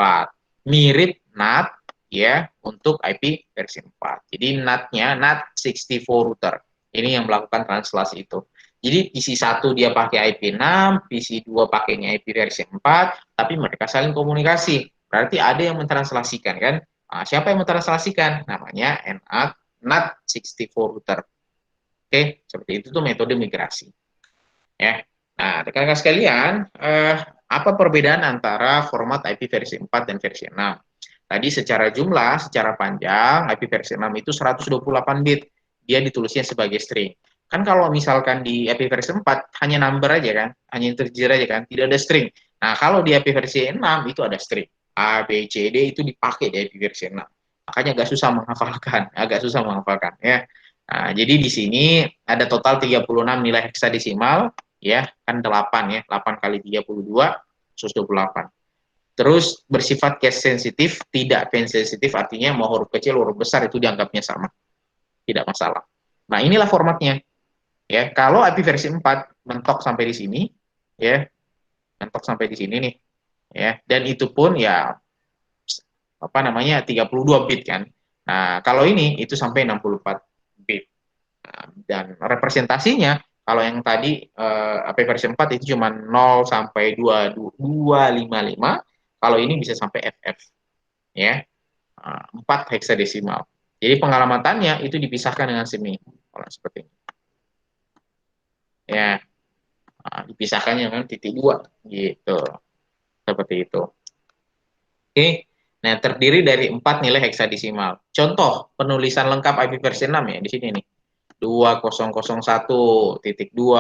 Mirip NAT ya untuk IP versi 4. Jadi NAT-nya NAT 64 router. Ini yang melakukan translasi itu. Jadi PC1 dia pakai IP 6, PC2 pakainya IP versi 4, tapi mereka saling komunikasi. Berarti ada yang mentranslasikan kan? Nah, siapa yang mentranslasikan? Namanya NAT 64 router. Oke, seperti itu tuh metode migrasi. Ya. Nah, rekan-rekan sekalian, apa perbedaan antara format IP versi 4 dan versi 6? Tadi secara jumlah, secara panjang, IP versi 6 itu 128 bit. Dia ditulisnya sebagai string. Kan kalau misalkan di IP versi 4 hanya number aja kan, hanya integer aja kan, tidak ada string. Nah, kalau di IP versi 6 itu ada string. A, B, C, D itu dipakai di IP versi 6. Makanya agak susah menghafalkan ya. Nah, jadi di sini ada total 36 nilai heksadesimal ya, kan 8 ya, 8 kali 32 128. Terus bersifat case sensitif, tidak case sensitif artinya mau huruf kecil huruf besar itu dianggapnya sama, tidak masalah. Nah, inilah formatnya. Ya, kalau IP versi 4 mentok sampai di sini ya, mentok sampai di sini nih. Ya, dan itu pun ya 32 bit kan. Nah, kalau ini itu sampai 64 bit. Nah, dan representasinya kalau yang tadi AP versi 4 itu cuma 0 sampai 255, kalau ini bisa sampai FF ya. 4 heksadesimal. Jadi pengalamatannya itu dipisahkan dengan semi. Seperti ini. ya. Dipisahkannya dengan titik 2 gitu. Seperti itu. Oke. Nah, terdiri dari 4 nilai heksadesimal. Contoh penulisan lengkap IP versi 6 ya di sini nih. 2001.2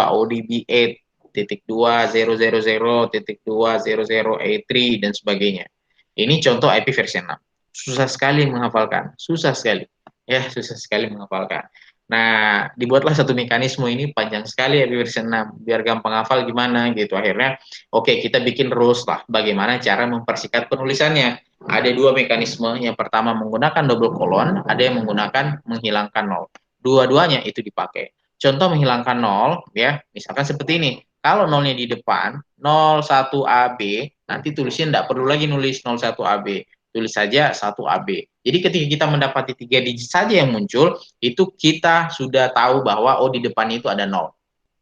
ODB8.2.000.200A3 dan sebagainya. Ini contoh IP versi 6. Susah sekali menghafalkan, susah sekali. Ya, susah sekali menghafalkan. Nah, dibuatlah satu mekanisme ini panjang sekali IP versi 6 biar gampang hafal gimana gitu. Akhirnya oke, kita bikin rules lah bagaimana cara mempersingkat penulisannya. Ada dua mekanisme. Yang pertama menggunakan double colon, ada yang menggunakan menghilangkan nol. Dua-duanya itu dipakai. Contoh menghilangkan nol, ya, misalkan seperti ini. Kalau nolnya di depan, 01AB, nanti tulisnya tidak perlu lagi nulis 01AB. Tulis saja 1AB. Jadi ketika kita mendapati 3 digit saja yang muncul, itu kita sudah tahu bahwa, oh di depan itu ada nol.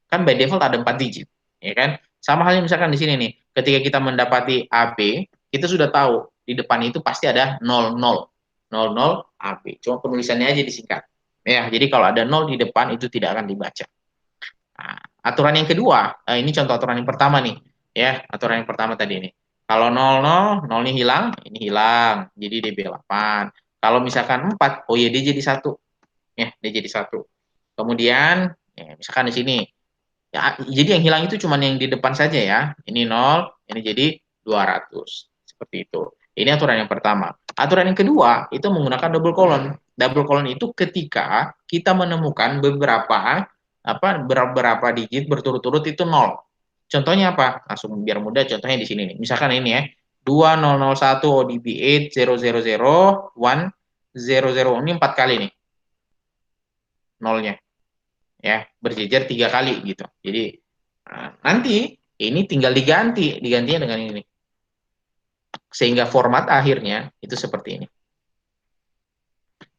Kan by default ada 4 digit. Ya kan? Sama halnya misalkan di sini nih, ketika kita mendapati AB, kita sudah tahu di depan itu pasti ada 00. 00 AB. Cuma penulisannya aja disingkat. Ya, jadi kalau ada 0 di depan itu tidak akan dibaca. Nah, aturan yang kedua, ini contoh aturan yang pertama nih. Ya, aturan yang pertama tadi ini. Kalau 00, 0 ini hilang, jadi DB8. Kalau misalkan 4, oh ya dia jadi 1. Ya, dia jadi 1. Kemudian, ya, misalkan di sini, ya, jadi yang hilang itu cuma yang di depan saja ya. Ini 0, ini jadi 200. Seperti itu. Ini aturan yang pertama. Aturan yang kedua itu menggunakan double colon. Double colon itu ketika kita menemukan beberapa digit berturut-turut itu 0. Contohnya apa? Langsung biar mudah contohnya di sini nih. Misalkan ini ya. 2001 ODB8 000 100 ini 4 kali nih nolnya. Ya, berjejer 3 kali gitu. Jadi nanti ini tinggal digantinya dengan ini. Sehingga format akhirnya itu seperti ini.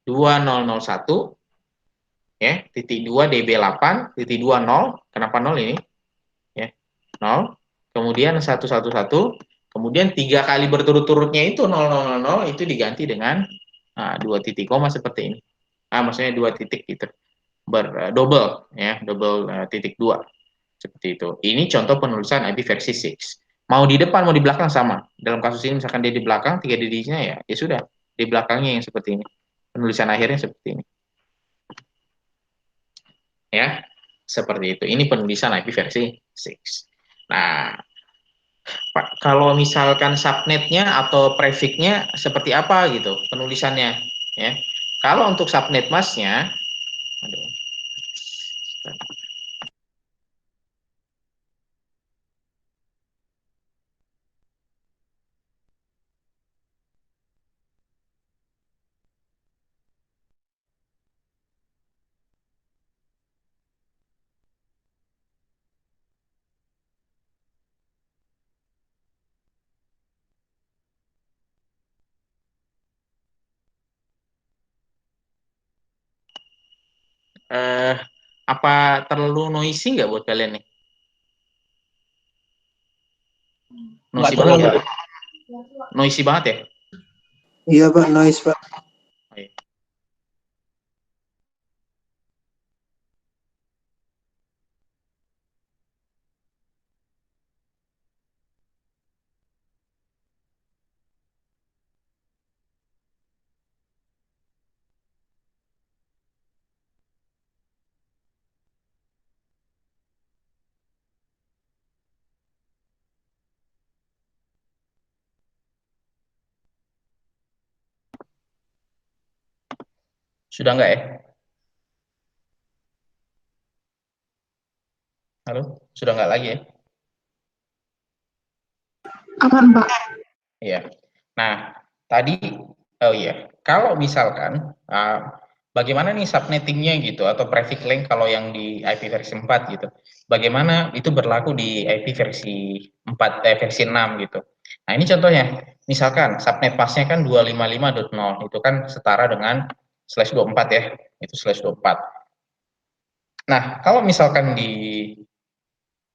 2001 ya, titik 2 DB8, titik 2 0. Kenapa 0 ini? Ya, 0. Kemudian 111, kemudian 3 kali berturut-turutnya itu 0000 itu diganti dengan 2 titik koma seperti ini. Maksudnya 2 titik gitu. Double ya, double titik 2. Seperti itu. Ini contoh penulisan IP versi 6. Mau di depan, mau di belakang sama. Dalam kasus ini misalkan dia di belakang, 3 digitnya ya sudah. Di belakangnya yang seperti ini. Penulisan akhirnya seperti ini. Ya, seperti itu. Ini penulisan IP versi 6. Nah, Pak, kalau misalkan subnetnya atau prefixnya seperti apa gitu penulisannya, ya. Kalau untuk subnet masnya, aduh, eh, apa terlalu noisy nggak buat kalian nih? Nggak Noisy banget terlalu. ya? Noisy banget ya? Iya Pak, noise Pak. Oke. Sudah nggak ya? Halo? Sudah nggak lagi ya? Aman Pak. Iya. Nah, tadi, oh iya, kalau misalkan, bagaimana nih subnettingnya gitu, atau prefix length kalau yang di IP versi 4 gitu. Bagaimana itu berlaku di IP versi 4, versi 6 gitu. Nah, ini contohnya. Misalkan subnet pasnya kan 255.0, itu kan setara dengan /24 ya, itu /24. Nah, kalau misalkan di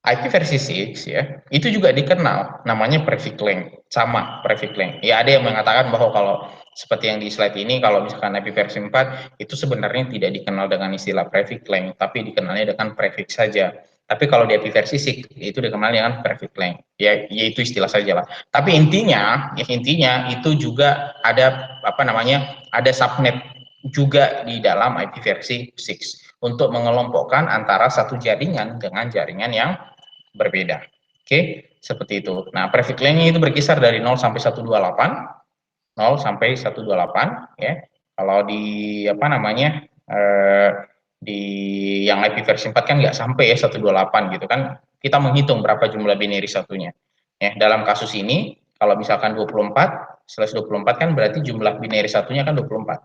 IP versi 6 ya, itu juga dikenal namanya prefix length, sama prefix length. Ya ada yang mengatakan bahwa kalau seperti yang di slide ini, kalau misalkan IP versi 4 itu sebenarnya tidak dikenal dengan istilah prefix length, tapi dikenalnya dengan prefix saja. Tapi kalau di IP versi 6 itu dikenal dengan prefix length. Ya, yaitu istilah saja lah. Tapi intinya itu juga ada apa namanya? Ada subnet juga di dalam IP versi 6 untuk mengelompokkan antara satu jaringan dengan jaringan yang berbeda. Oke, seperti itu. Nah, prefix length-nya itu berkisar dari 0 sampai 128, 0 sampai 128 ya. Kalau di apa namanya? Di yang IP versi 4 kan nggak sampai ya 128 gitu kan. Kita menghitung berapa jumlah binary satunya. Ya, dalam kasus ini kalau misalkan 24/24 kan berarti jumlah binary satunya kan 24.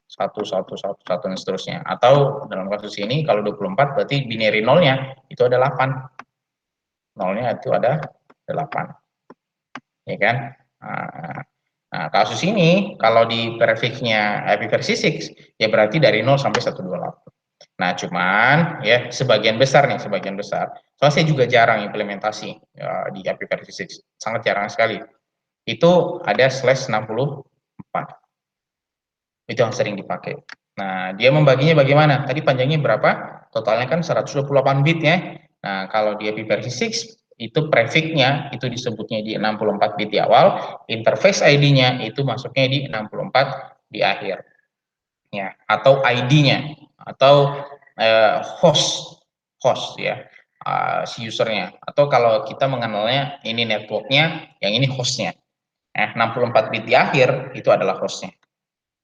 1 dan seterusnya. Atau dalam kasus ini kalau 24 berarti binary nolnya itu ada 8. Nolnya itu ada 8. Ya kan? Nah, kasus ini kalau di prefixnya IP versi 6 ya berarti dari 0 sampai 128. Nah, cuman ya sebagian besar. Soalnya saya juga jarang implementasi ya, di IP versi 6, sangat jarang sekali. Itu ada /64. Itu yang sering dipakai. Nah, dia membaginya bagaimana? Tadi panjangnya berapa? Totalnya kan 128 bit ya. Nah, kalau di IP versi 6 itu prefix-nya itu disebutnya di 64 bit di awal, interface ID-nya itu masuknya di 64 di akhir. Ya, atau ID-nya atau host ya. Si usernya, atau kalau kita mengenalnya ini networknya, yang ini hostnya. 64 bit di akhir itu adalah hostnya.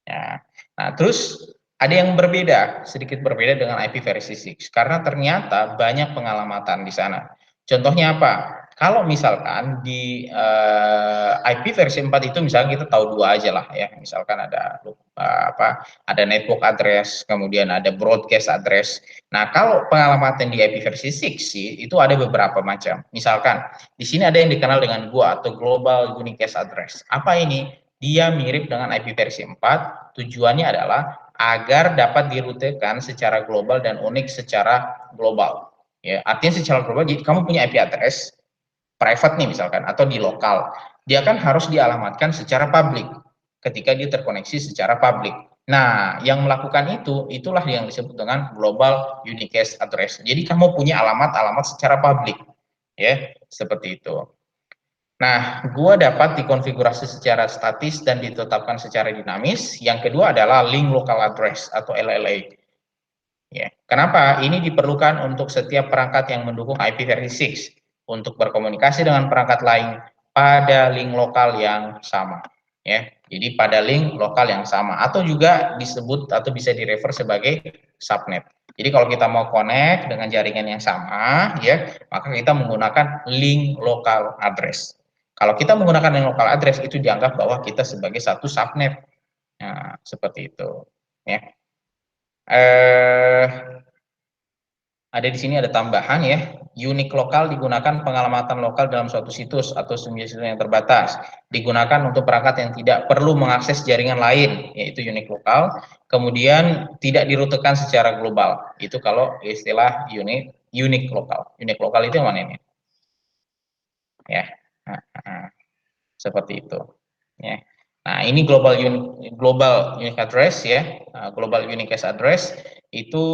Ya. Nah, terus ada yang berbeda, sedikit berbeda dengan IP versi 6 karena ternyata banyak pengalamatan di sana. Contohnya apa? Kalau misalkan di IP versi 4 itu misalnya kita tahu dua aja lah ya. Misalkan ada ada network address, kemudian ada broadcast address. Nah, kalau pengalamatan di IP versi 6 sih itu ada beberapa macam. Misalkan di sini ada yang dikenal dengan GUA atau Global Unicast Address. Apa ini? Dia mirip dengan IP versi 4, tujuannya adalah agar dapat dirutekan secara global dan unik secara global. Ya, artinya secara global, jadi kamu punya IP address private nih misalkan, atau di lokal, dia kan harus dialamatkan secara publik ketika dia terkoneksi secara publik. Nah, yang melakukan itulah yang disebut dengan Global Unicast Address. Jadi kamu punya alamat-alamat secara publik, ya, seperti itu. Nah, gua dapat dikonfigurasi secara statis dan ditetapkan secara dinamis. Yang kedua adalah link local address atau LLA. Ya, kenapa? Ini diperlukan untuk setiap perangkat yang mendukung IP versi 6 untuk berkomunikasi dengan perangkat lain pada link lokal yang sama. Ya, jadi pada link lokal yang sama atau juga disebut atau bisa direfer sebagai subnet. Jadi kalau kita mau connect dengan jaringan yang sama, ya, maka kita menggunakan link local address. Kalau kita menggunakan link local address itu dianggap bahwa kita sebagai satu subnet. Nah, seperti itu. Ya. Ada di sini ada tambahan ya. Unik lokal digunakan pengalamatan lokal dalam suatu situs atau situs yang terbatas. Digunakan untuk perangkat yang tidak perlu mengakses jaringan lain, yaitu unik lokal. Kemudian tidak dirutekan secara global. Itu kalau istilah unik lokal. Unik lokal itu yang mana ini? Ya, seperti itu. Ya. Nah, ini global unique address ya. Global unique address itu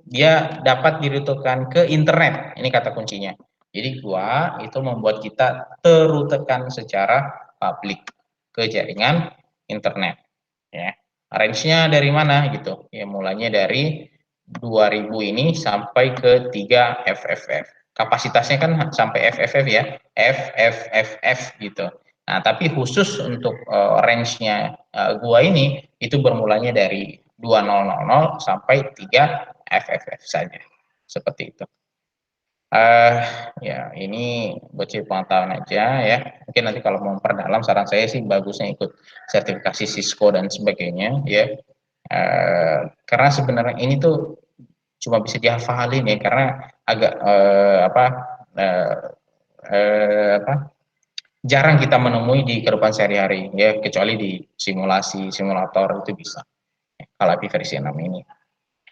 dia dapat dirutekan ke internet. Ini kata kuncinya. Jadi gua itu membuat kita terutekan secara publik ke jaringan internet. Ya. Range-nya dari mana gitu? Ya, mulainya dari 2000 ini sampai ke 3 FFF. Kapasitasnya kan sampai FFF ya. FFFF gitu. Nah, tapi khusus untuk range-nya gua ini itu bermulanya dari 2000 sampai 3 FFF saja. Seperti itu. Ya ini bocil pengetahuan aja ya. Mungkin nanti kalau mau memperdalam saran saya sih bagusnya ikut sertifikasi Cisco dan sebagainya ya. Karena sebenarnya ini tuh cuma bisa dihafalin ya karena agak jarang kita menemui di kehidupan sehari-hari ya, kecuali di simulator itu bisa. Kalau IP versi 6 ini.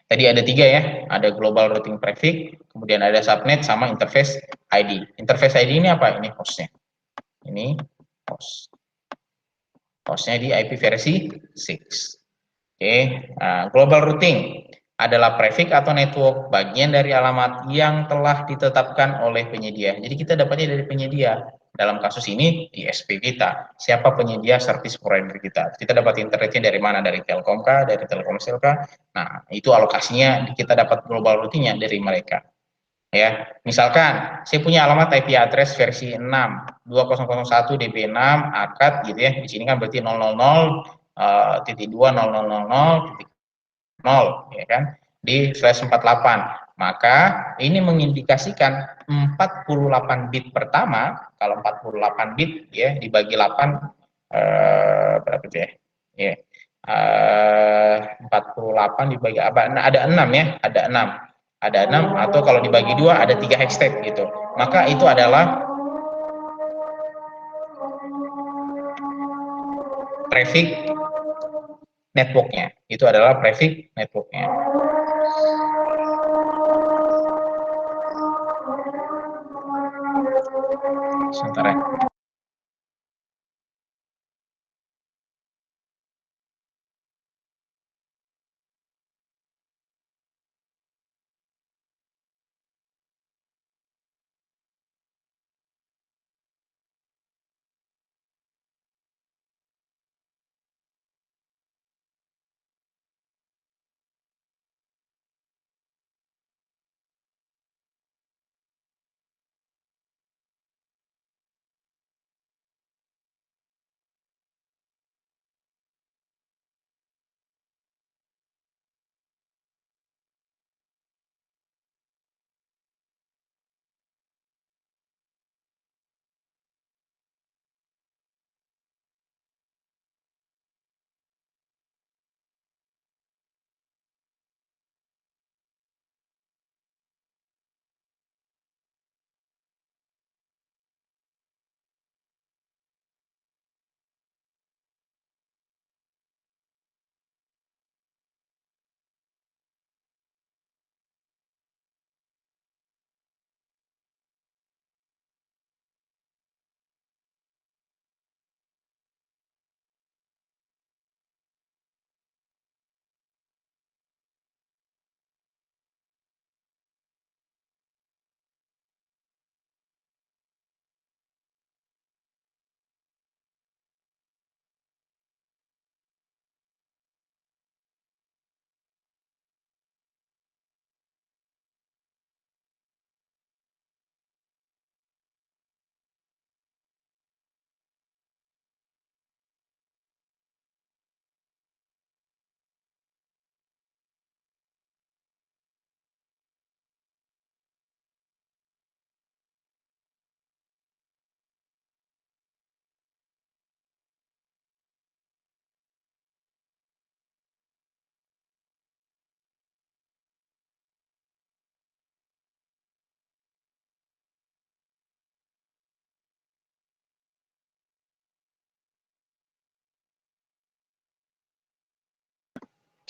Tadi ada 3 ya, ada global routing prefix, kemudian ada subnet sama interface ID. Interface ID ini apa? Ini hostnya. Ini host. Hostnya di IP versi 6. Oke, global routing. adalah prefix atau network, bagian dari alamat yang telah ditetapkan oleh penyedia. Jadi kita dapatnya dari penyedia. Dalam kasus ini ISP kita. Siapa penyedia service provider kita? Kita dapat internetnya dari mana? Dari Telkom kah? Dari Telkomsel kah? Nah, itu alokasinya kita dapat global routingnya dari mereka. Ya, misalkan saya punya alamat IP address versi 6 2001 DB6 akad gitu ya. Di sini kan berarti 000.2.00.0 ya kan, di /48. Maka ini mengindikasikan 48 bit pertama. Kalau 48 bit ya dibagi 8 berapa itu ya? Ya. 48 dibagi apa? Nah, ada 6 ya, ada 6. Ada 6 atau kalau dibagi 2 ada 3 hextech gitu. Maka itu adalah prefix networknya. Itu adalah prefix networknya. Sebentar ya.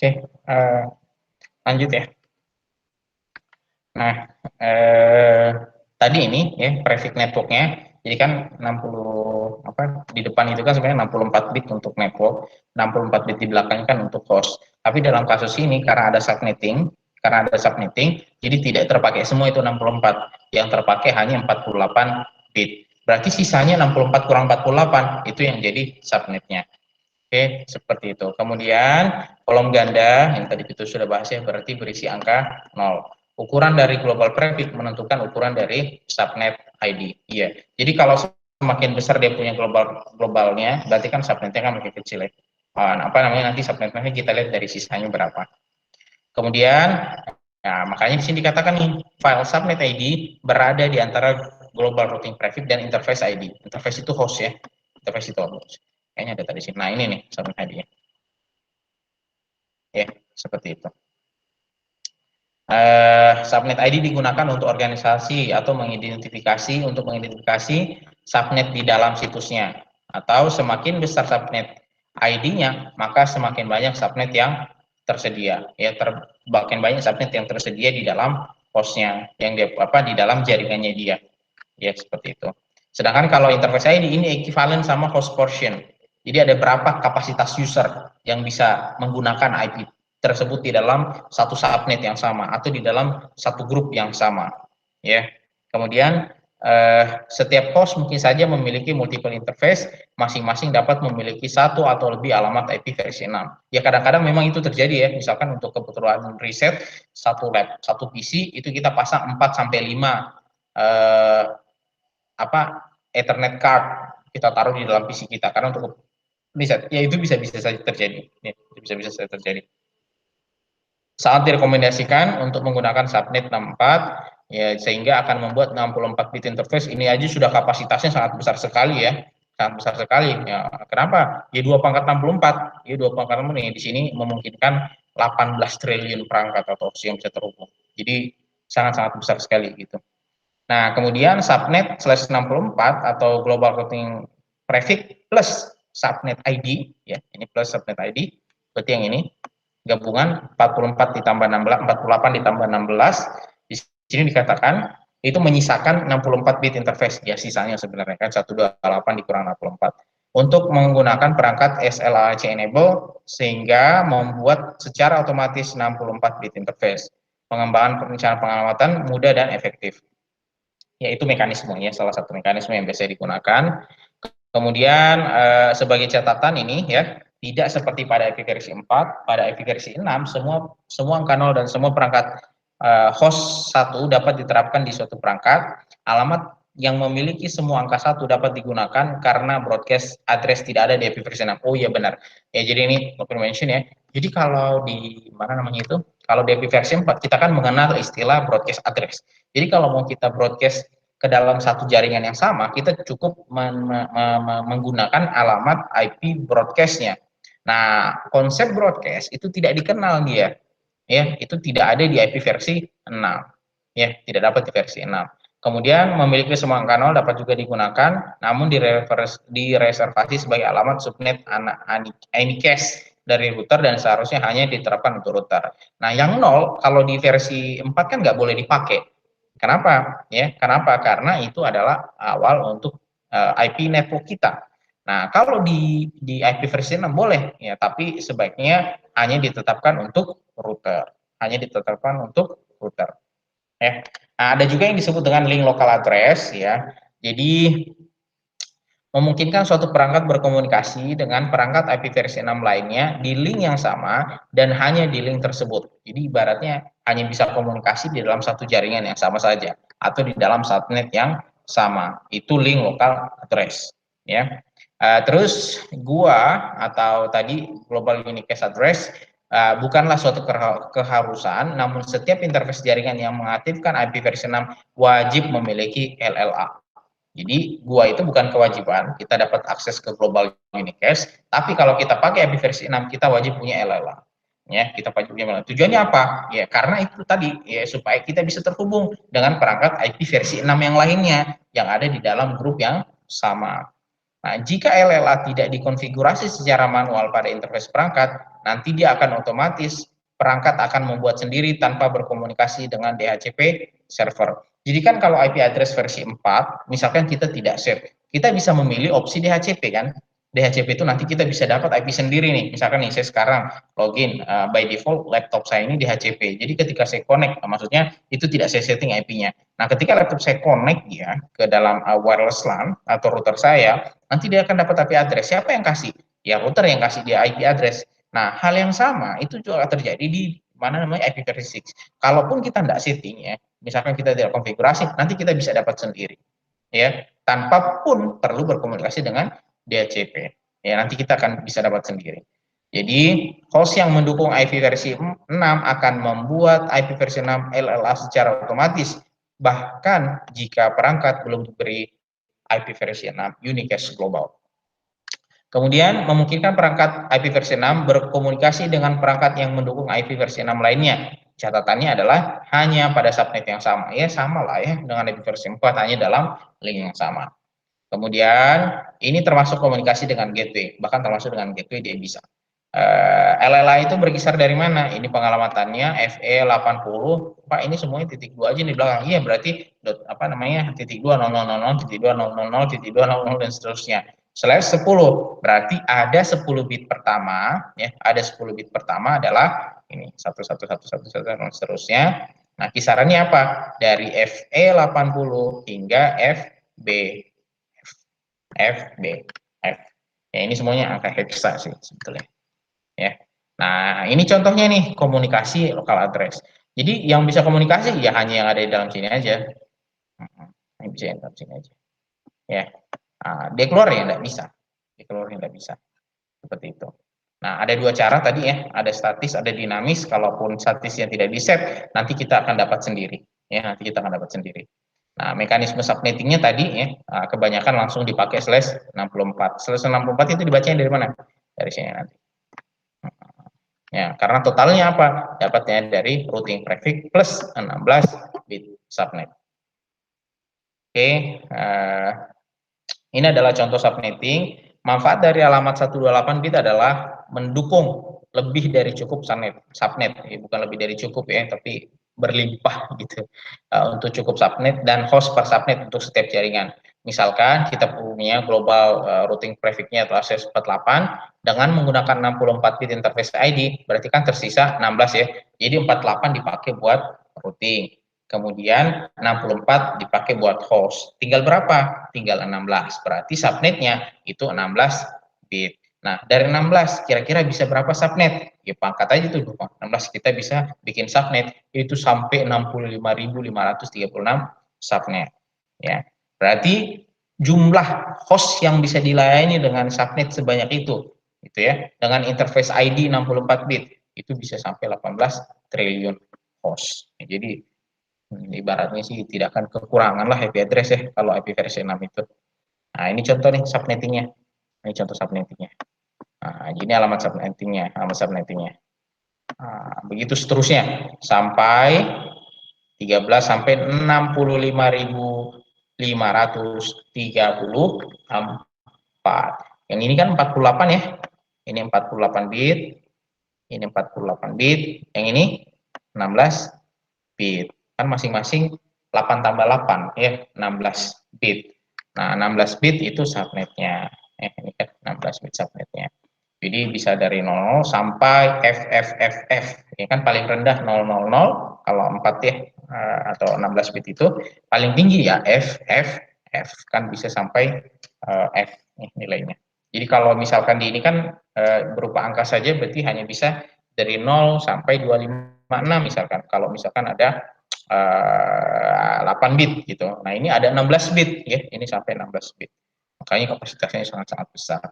Oke, lanjut ya. Nah, tadi ini ya prefix networknya. Jadi kan 60 apa di depan itu kan sebenarnya 64 bit untuk network, 64 bit di belakangnya kan untuk host. Tapi dalam kasus ini karena ada subnetting, jadi tidak terpakai semua itu 64. Yang terpakai hanya 48 bit. Berarti sisanya 64 kurang 48 itu yang jadi subnetnya. Oke, seperti itu. Kemudian kolom ganda yang tadi kita sudah bahas ya, berarti berisi angka 0. Ukuran dari global prefix menentukan ukuran dari subnet ID. Iya. Jadi kalau semakin besar dia punya globalnya, berarti kan subnetnya kan makin kecil ya. Apa namanya nanti subnetnya kita lihat dari sisanya berapa. Kemudian, nah makanya di sini dikatakan nih file subnet ID berada di antara global routing prefix dan interface ID. Interface itu host ya. Interface itu host. Kayaknya ada tadi sini. Nah ini nih subnet ID-nya. Ya, seperti itu. Subnet ID digunakan untuk organisasi atau mengidentifikasi subnet di dalam situsnya. Atau semakin besar subnet ID-nya, maka semakin banyak subnet yang tersedia. Ya, makin banyak subnet yang tersedia di dalam hostnya, yang di dalam jaringannya dia. Ya, seperti itu. Sedangkan kalau interface ID ini ekuivalen sama host portion. Jadi ada berapa kapasitas user yang bisa menggunakan IP tersebut di dalam satu subnet yang sama atau di dalam satu grup yang sama, ya. Kemudian setiap host mungkin saja memiliki multiple interface, masing-masing dapat memiliki satu atau lebih alamat IP versi 6. Ya kadang-kadang memang itu terjadi ya, misalkan untuk kebutuhan riset satu lab, satu PC itu kita pasang 4 sampai 5 Ethernet card kita taruh di dalam PC kita karena untuk riset. Ya itu bisa-bisa saja terjadi. Ya, bisa-bisa saja terjadi. Sangat direkomendasikan untuk menggunakan subnet 64 ya, sehingga akan membuat 64 bit interface ini aja sudah kapasitasnya sangat besar sekali ya, sangat besar sekali ya. Kenapa? Ya 2 pangkat 64, ya 2 pangkat 64 di sini memungkinkan 18 triliun perangkat atau yang bisa terhubung, jadi sangat-sangat besar sekali gitu. Nah kemudian subnet /64 atau global routing prefix plus subnet ID ya, ini plus subnet ID berarti yang ini gabungan 44 ditambah 16, 48 ditambah 16. Di sini dikatakan itu menyisakan 64 bit interface ya, sisanya sebenarnya kan 128 dikurang 64 untuk menggunakan perangkat SLAC enable sehingga membuat secara otomatis 64 bit interface. Pengembangan perencanaan pengamatan mudah dan efektif. Yaitu mekanismenya, salah satu mekanisme yang biasa digunakan. Kemudian sebagai catatan ini ya, tidak seperti pada IP versi 4, pada IP versi 6 semua angka 0 dan semua perangkat host 1 dapat diterapkan di suatu perangkat. Alamat yang memiliki semua angka 1 dapat digunakan karena broadcast address tidak ada di IP versi 6. Oh iya benar. Ya jadi ini mention ya. Jadi kalau di mana namanya itu? Kalau di IP versi 4 kita kan mengenal istilah broadcast address. Jadi kalau mau kita broadcast ke dalam satu jaringan yang sama, kita cukup menggunakan alamat IP broadcast-nya. Nah, konsep broadcast itu tidak dikenal dia, ya, itu tidak ada di IP versi 6, ya, tidak dapat di versi 6. Kemudian memiliki semua angka 0 dapat juga digunakan, namun direservasi sebagai alamat subnet anycast dari router dan seharusnya hanya diterapkan untuk router. Nah, yang 0 kalau di versi 4 kan nggak boleh dipakai. Kenapa? Ya, kenapa? Karena itu adalah awal untuk IP network kita. Nah, kalau di IP versi 6 boleh ya, tapi sebaiknya hanya ditetapkan untuk router. Hanya ditetapkan untuk router. Ya. Nah, ada juga yang disebut dengan link local address ya. Jadi memungkinkan suatu perangkat berkomunikasi dengan perangkat IP versi 6 lainnya di link yang sama dan hanya di link tersebut. Jadi ibaratnya hanya bisa komunikasi di dalam satu jaringan yang sama saja atau di dalam subnet yang sama. Itu link local address ya. Terus GUA atau tadi global unicast address bukanlah suatu keharusan, namun setiap interface jaringan yang mengaktifkan IP versi 6 wajib memiliki LLA. Jadi GUA itu bukan kewajiban, kita dapat akses ke global unicast, tapi kalau kita pakai IP versi 6 kita wajib punya LLA. Ya, kita wajib punya LLA. Tujuannya apa? Ya, karena itu tadi ya supaya kita bisa terhubung dengan perangkat IP versi 6 yang lainnya yang ada di dalam grup yang sama. Nah, jika LLA tidak dikonfigurasi secara manual pada interface perangkat, nanti dia akan otomatis perangkat akan membuat sendiri tanpa berkomunikasi dengan DHCP server. Jadi kan kalau IP address versi 4, misalkan kita tidak save, kita bisa memilih opsi DHCP kan. DHCP itu nanti kita bisa dapat IP sendiri nih. Misalkan nih saya sekarang login by default laptop saya ini DHCP. Jadi ketika saya connect, maksudnya itu tidak saya setting IP-nya. Nah, ketika laptop saya connect ya ke dalam wireless LAN atau router saya, nanti dia akan dapat IP address. Siapa yang kasih? Ya router yang kasih dia IP address. Nah, hal yang sama itu juga terjadi di mana namanya IP versi 6. Kalaupun kita tidak setting ya, misalkan kita tidak konfigurasi, nanti kita bisa dapat sendiri, ya, tanpa pun perlu berkomunikasi dengan DHCP. Ya, nanti kita akan bisa dapat sendiri. Jadi, host yang mendukung IP versi 6 akan membuat IP versi 6 LLA secara otomatis, bahkan jika perangkat belum diberi IP versi 6 unicast global. Kemudian memungkinkan perangkat IP versi 6 berkomunikasi dengan perangkat yang mendukung IP versi 6 lainnya. Catatannya adalah hanya pada subnet yang sama. Ya sama lah ya dengan IP versi 4 hanya dalam link yang sama. Kemudian ini termasuk komunikasi dengan gateway, bahkan termasuk dengan gateway dia bisa. LLA itu berkisar dari mana? Ini pengalamannya FE80. Pak ini semuanya titik 2 aja di belakang. Iya berarti apa namanya titik 2 000 titik 2 000 titik 2 000 dan seterusnya. slash 10. Berarti ada 10 bit pertama, ya, ada 10 bit pertama adalah ini 111111 dan seterusnya. Nah, kisarannya apa? Dari FE80 hingga FB. FB. F. Ya, ini semuanya angka heksa sih sebetulnya. Ya. Nah, ini contohnya nih komunikasi local address. Jadi yang bisa komunikasi ya hanya yang ada di dalam sini aja. Yang bisa yang dalam sini aja. Ya. Nah, dia keluar ya nggak bisa. Dia keluar ya nggak bisa. Seperti itu. Nah, ada dua cara tadi ya, ada statis, ada dinamis. Kalaupun statisnya tidak di-set, nanti kita akan dapat sendiri. Ya, nanti kita akan dapat sendiri. Nah, mekanisme subnettingnya tadi ya, kebanyakan langsung dipakai slash 64. Slash 64 itu dibacanya dari mana? Dari sini nanti. Ya, karena totalnya apa? Dapatnya dari routing prefix plus 16 bit subnet. Oke, ini adalah contoh subnetting. Manfaat dari alamat 128 bit adalah mendukung lebih dari cukup subnet, bukan lebih dari cukup ya, tapi berlimpah gitu untuk cukup subnet dan host per subnet untuk setiap jaringan. Misalkan kita punya global routing prefix-nya atau ACS48 dengan menggunakan 64 bit interface ID, berarti kan tersisa 16 ya. Jadi 48 dipakai buat routing. Kemudian 64 dipakai buat host. Tinggal berapa? Tinggal 16. Berarti subnetnya itu 16 bit. Nah, dari 16 kira-kira bisa berapa subnet? Ya pangkat aja tuh 16 kita bisa bikin subnet itu sampai 65.536 subnet. Ya. Berarti jumlah host yang bisa dilayani dengan subnet sebanyak itu gitu ya. Dengan interface ID 64 bit itu bisa sampai 18 triliun host. Ya, jadi ibaratnya sih tidak akan kekurangan lah IP address ya kalau IP versi 6 itu. Nah, ini contoh nih subnettingnya. Ini contoh subnettingnya. Nah, ini alamat subnettingnya. Nah, begitu seterusnya sampai 13 sampai 65.534. Yang ini kan 48 ya. Ini 48 bit, ini 48 bit, yang ini 16 bit. Kan masing-masing 8 tambah 8 ya, 16 bit. Nah, 16 bit itu subnetnya. Ini kan 16 bit subnetnya. Jadi bisa dari 00 sampai FFFF. Ini kan paling rendah 000 kalau 4 ya atau 16 bit itu paling tinggi ya FFF kan bisa sampai F nilainya. Jadi kalau misalkan di ini kan berupa angka saja berarti hanya bisa dari 0 sampai 256 misalkan. Kalau misalkan ada 8 bit gitu. Nah, ini ada 16 bit ya, ini sampai 16 bit. Makanya kapasitasnya sangat-sangat besar.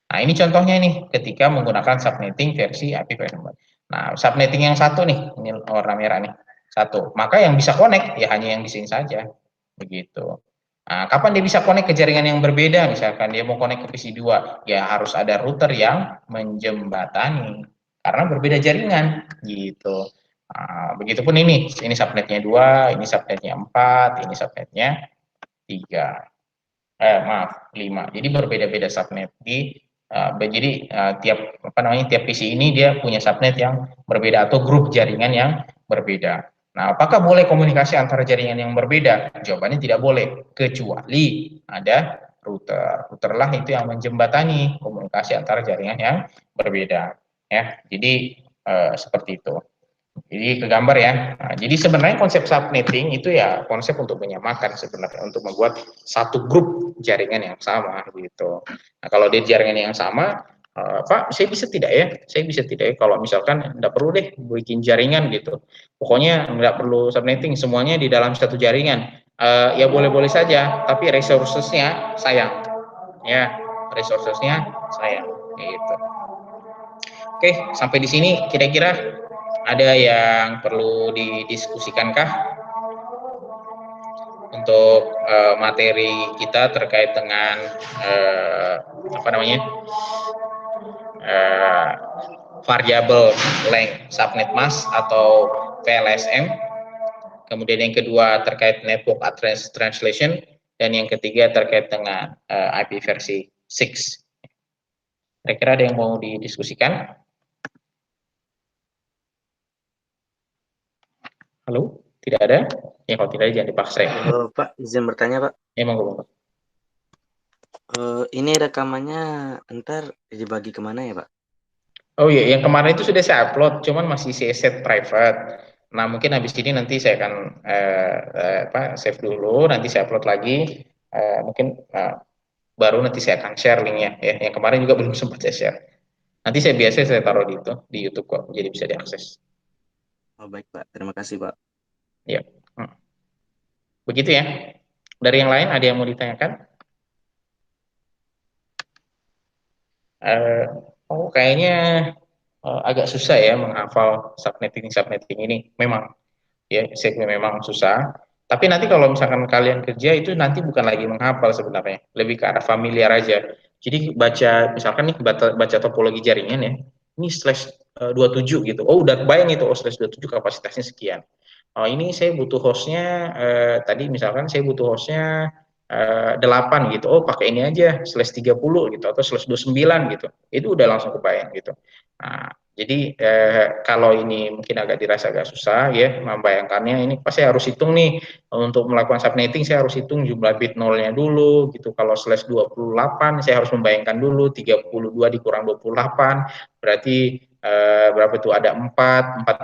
Nah, ini contohnya nih ketika menggunakan subnetting versi IPv4. Nah, subnetting yang satu nih, ini warna merah nih. Satu. Maka yang bisa connect ya hanya yang di sini saja. Begitu. Nah, kapan dia bisa connect ke jaringan yang berbeda? Misalkan dia mau connect ke PC2, ya harus ada router yang menjembatani karena berbeda jaringan gitu. Nah, begitupun ini subnetnya 2, ini subnetnya 4, ini subnetnya 3. Maaf, 5. Jadi berbeda-beda subnet jadi tiap PC ini dia punya subnet yang berbeda atau grup jaringan yang berbeda. Nah, apakah boleh komunikasi antara jaringan yang berbeda? Jawabannya tidak boleh, kecuali ada router. Router lah itu yang menjembatani komunikasi antara jaringan yang berbeda. Ya, jadi seperti itu. Jadi kegambar ya. Nah, jadi sebenarnya konsep subnetting itu ya konsep untuk menyamakan sebenarnya untuk membuat satu grup jaringan yang sama gitu. Nah, kalau di jaringan yang sama, Pak, saya bisa tidak ya? Saya bisa tidak ya kalau misalkan tidak perlu deh bikin jaringan gitu. Pokoknya nggak perlu subnetting, semuanya di dalam satu jaringan. Ya boleh-boleh saja, tapi resourcesnya sayang. Ya, resourcesnya sayang. Gitu. Oke, sampai di sini kira-kira ada yang perlu didiskusikankah untuk materi kita terkait dengan variable length subnet mask atau VLSM. Kemudian yang kedua terkait network address translation dan yang ketiga terkait dengan IP versi 6. Kira-kira ada yang mau didiskusikan? Halo? Tidak ada? Ya kalau tidak jangan dipaksa ya. Pak, izin bertanya Pak. Emang gue Ini rekamannya ntar dibagi kemana ya, Pak? Oh iya, yang kemarin itu sudah saya upload, cuman masih saya set private. Nah, mungkin habis ini nanti saya akan save dulu, nanti saya upload lagi. Mungkin baru nanti saya akan share linknya ya. Yang kemarin juga belum sempat saya share. Nanti saya biasa saya taruh di itu di YouTube kok, jadi bisa diakses. Oh, baik, Pak. Terima kasih, Pak. Ya, begitu ya. Dari yang lain ada yang mau ditanyakan? Eh, kayaknya agak susah ya menghafal subnetting ini. Memang ya, saya memang susah. Tapi nanti kalau misalkan kalian kerja itu nanti bukan lagi menghafal sebenarnya, lebih ke arah familiar aja. Jadi baca misalkan nih baca topologi jaringan ya, ini slash 27 gitu. Oh udah bayang itu, oh slash 27 kapasitasnya sekian. Oh ini saya butuh hostnya tadi misalkan saya butuh hostnya 8 gitu. Oh pakai ini aja slash 30 gitu atau slash 29 gitu. Itu udah langsung kebayang gitu. Nah, jadi kalau ini mungkin agak dirasa agak susah ya membayangkannya, ini pasti harus hitung nih untuk melakukan subnetting, saya harus hitung jumlah bit nolnya dulu gitu. Kalau slash 28 saya harus membayangkan dulu 32 dikurang 28 berarti berapa tuh, ada 4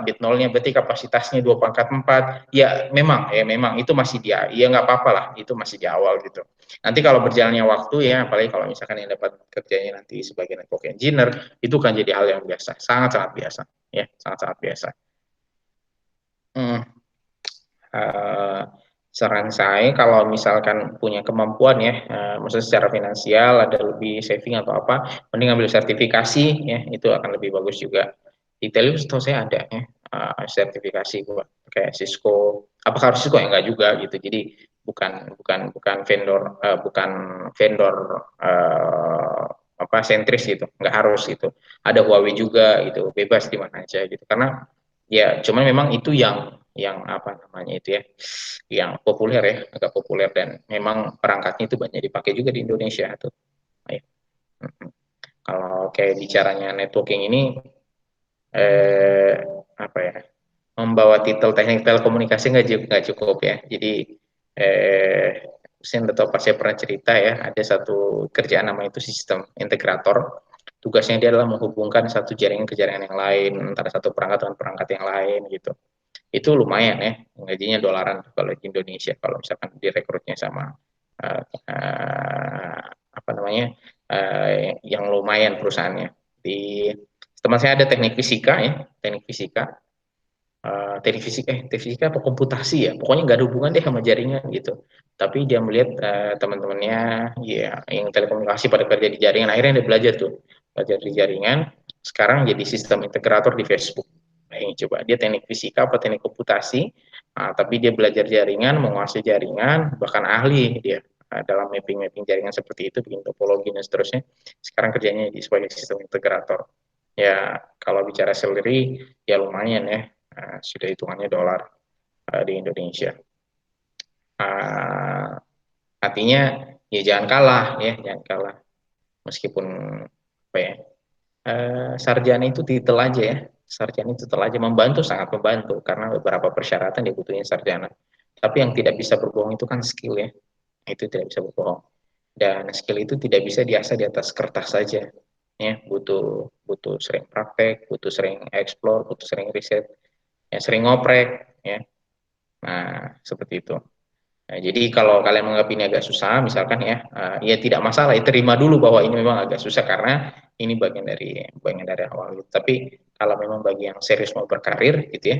bit nolnya berarti kapasitasnya 2 pangkat 4. Ya memang itu masih dia ya, nggak apa-apa lah, itu masih di awal gitu. Nanti kalau berjalannya waktu ya, apalagi kalau misalkan yang dapat kerjanya nanti sebagai network engineer, itu kan jadi hal yang biasa, sangat-sangat biasa ya, sangat-sangat biasa. Uh, Saran saya kalau misalkan punya kemampuan ya, maksudnya secara finansial ada lebih saving atau apa, mending ambil sertifikasi ya, itu akan lebih bagus juga. Di Telus tahu saya ada ya sertifikasi buat kayak Cisco. Apakah harus Cisco ya, enggak juga gitu. Jadi bukan vendor apa sentris gitu, nggak harus gitu. Ada Huawei juga gitu, bebas di mana aja gitu. Karena ya cuman memang itu yang apa namanya itu ya, yang populer ya, agak populer, dan memang perangkatnya itu banyak dipakai juga di Indonesia tuh. Ya. Kalau kayak bicaranya networking ini apa ya, membawa titel teknik telekomunikasi nggak cukup ya. Jadi saya tahu pas saya pernah cerita ya, ada satu kerjaan namanya itu sistem integrator. Tugasnya dia adalah menghubungkan satu jaringan ke jaringan yang lain, antara satu perangkat dengan perangkat yang lain gitu. Itu lumayan ya, gajinya dolaran kalau di Indonesia, kalau misalkan direkrutnya sama apa namanya yang lumayan perusahaannya. Di teman saya ada teknik fisika ya, teknik fisika teknik fisika apa komputasi ya, pokoknya nggak ada hubungan deh sama jaringan gitu. Tapi dia melihat teman-temannya ya yang telekomunikasi pada kerja di jaringan, akhirnya dia belajar tuh, belajar di jaringan, sekarang jadi sistem integrator di Facebook. Nah, ini coba dia teknik fisika apa teknik komputasi, tapi dia belajar jaringan, menguasai jaringan, bahkan ahli dia dalam mapping jaringan seperti itu, bikin topologi dan seterusnya. Sekarang kerjanya di sebagai sistem integrator. Ya kalau bicara salary ya lumayan ya, sudah hitungannya dolar di Indonesia. Artinya ya jangan kalah ya, jangan kalah. Meskipun apa ya, sarjana itu titel aja ya, sarjana itu titel aja, membantu sangat membantu karena beberapa persyaratan dibutuhin sarjana. Tapi yang tidak bisa berbohong itu kan skill ya, itu tidak bisa berbohong. Dan skill itu tidak bisa diasah di atas kertas saja ya, butuh butuh sering praktek, butuh sering explore, butuh sering riset, ya sering ngoprek ya. Nah, seperti itu. Nah, jadi kalau kalian menganggap ini agak susah, misalkan ya, ya tidak masalah, ya terima dulu bahwa ini memang agak susah karena ini bagian dari awal. Gitu. Tapi kalau memang bagi yang serius mau berkarir, gitu ya,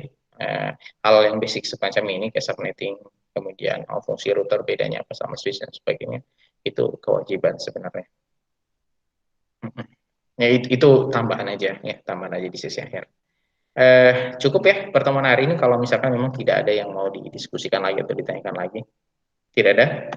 hal yang basic semacam ini kayak subnetting, kemudian fungsi router bedanya apa sama switch dan sebagainya, itu kewajiban sebenarnya. Ya itu tambahan aja ya, tambahan aja di sesi akhir. Cukup ya pertemuan hari ini, kalau misalkan memang tidak ada yang mau didiskusikan lagi atau ditanyakan lagi. Tidak ada?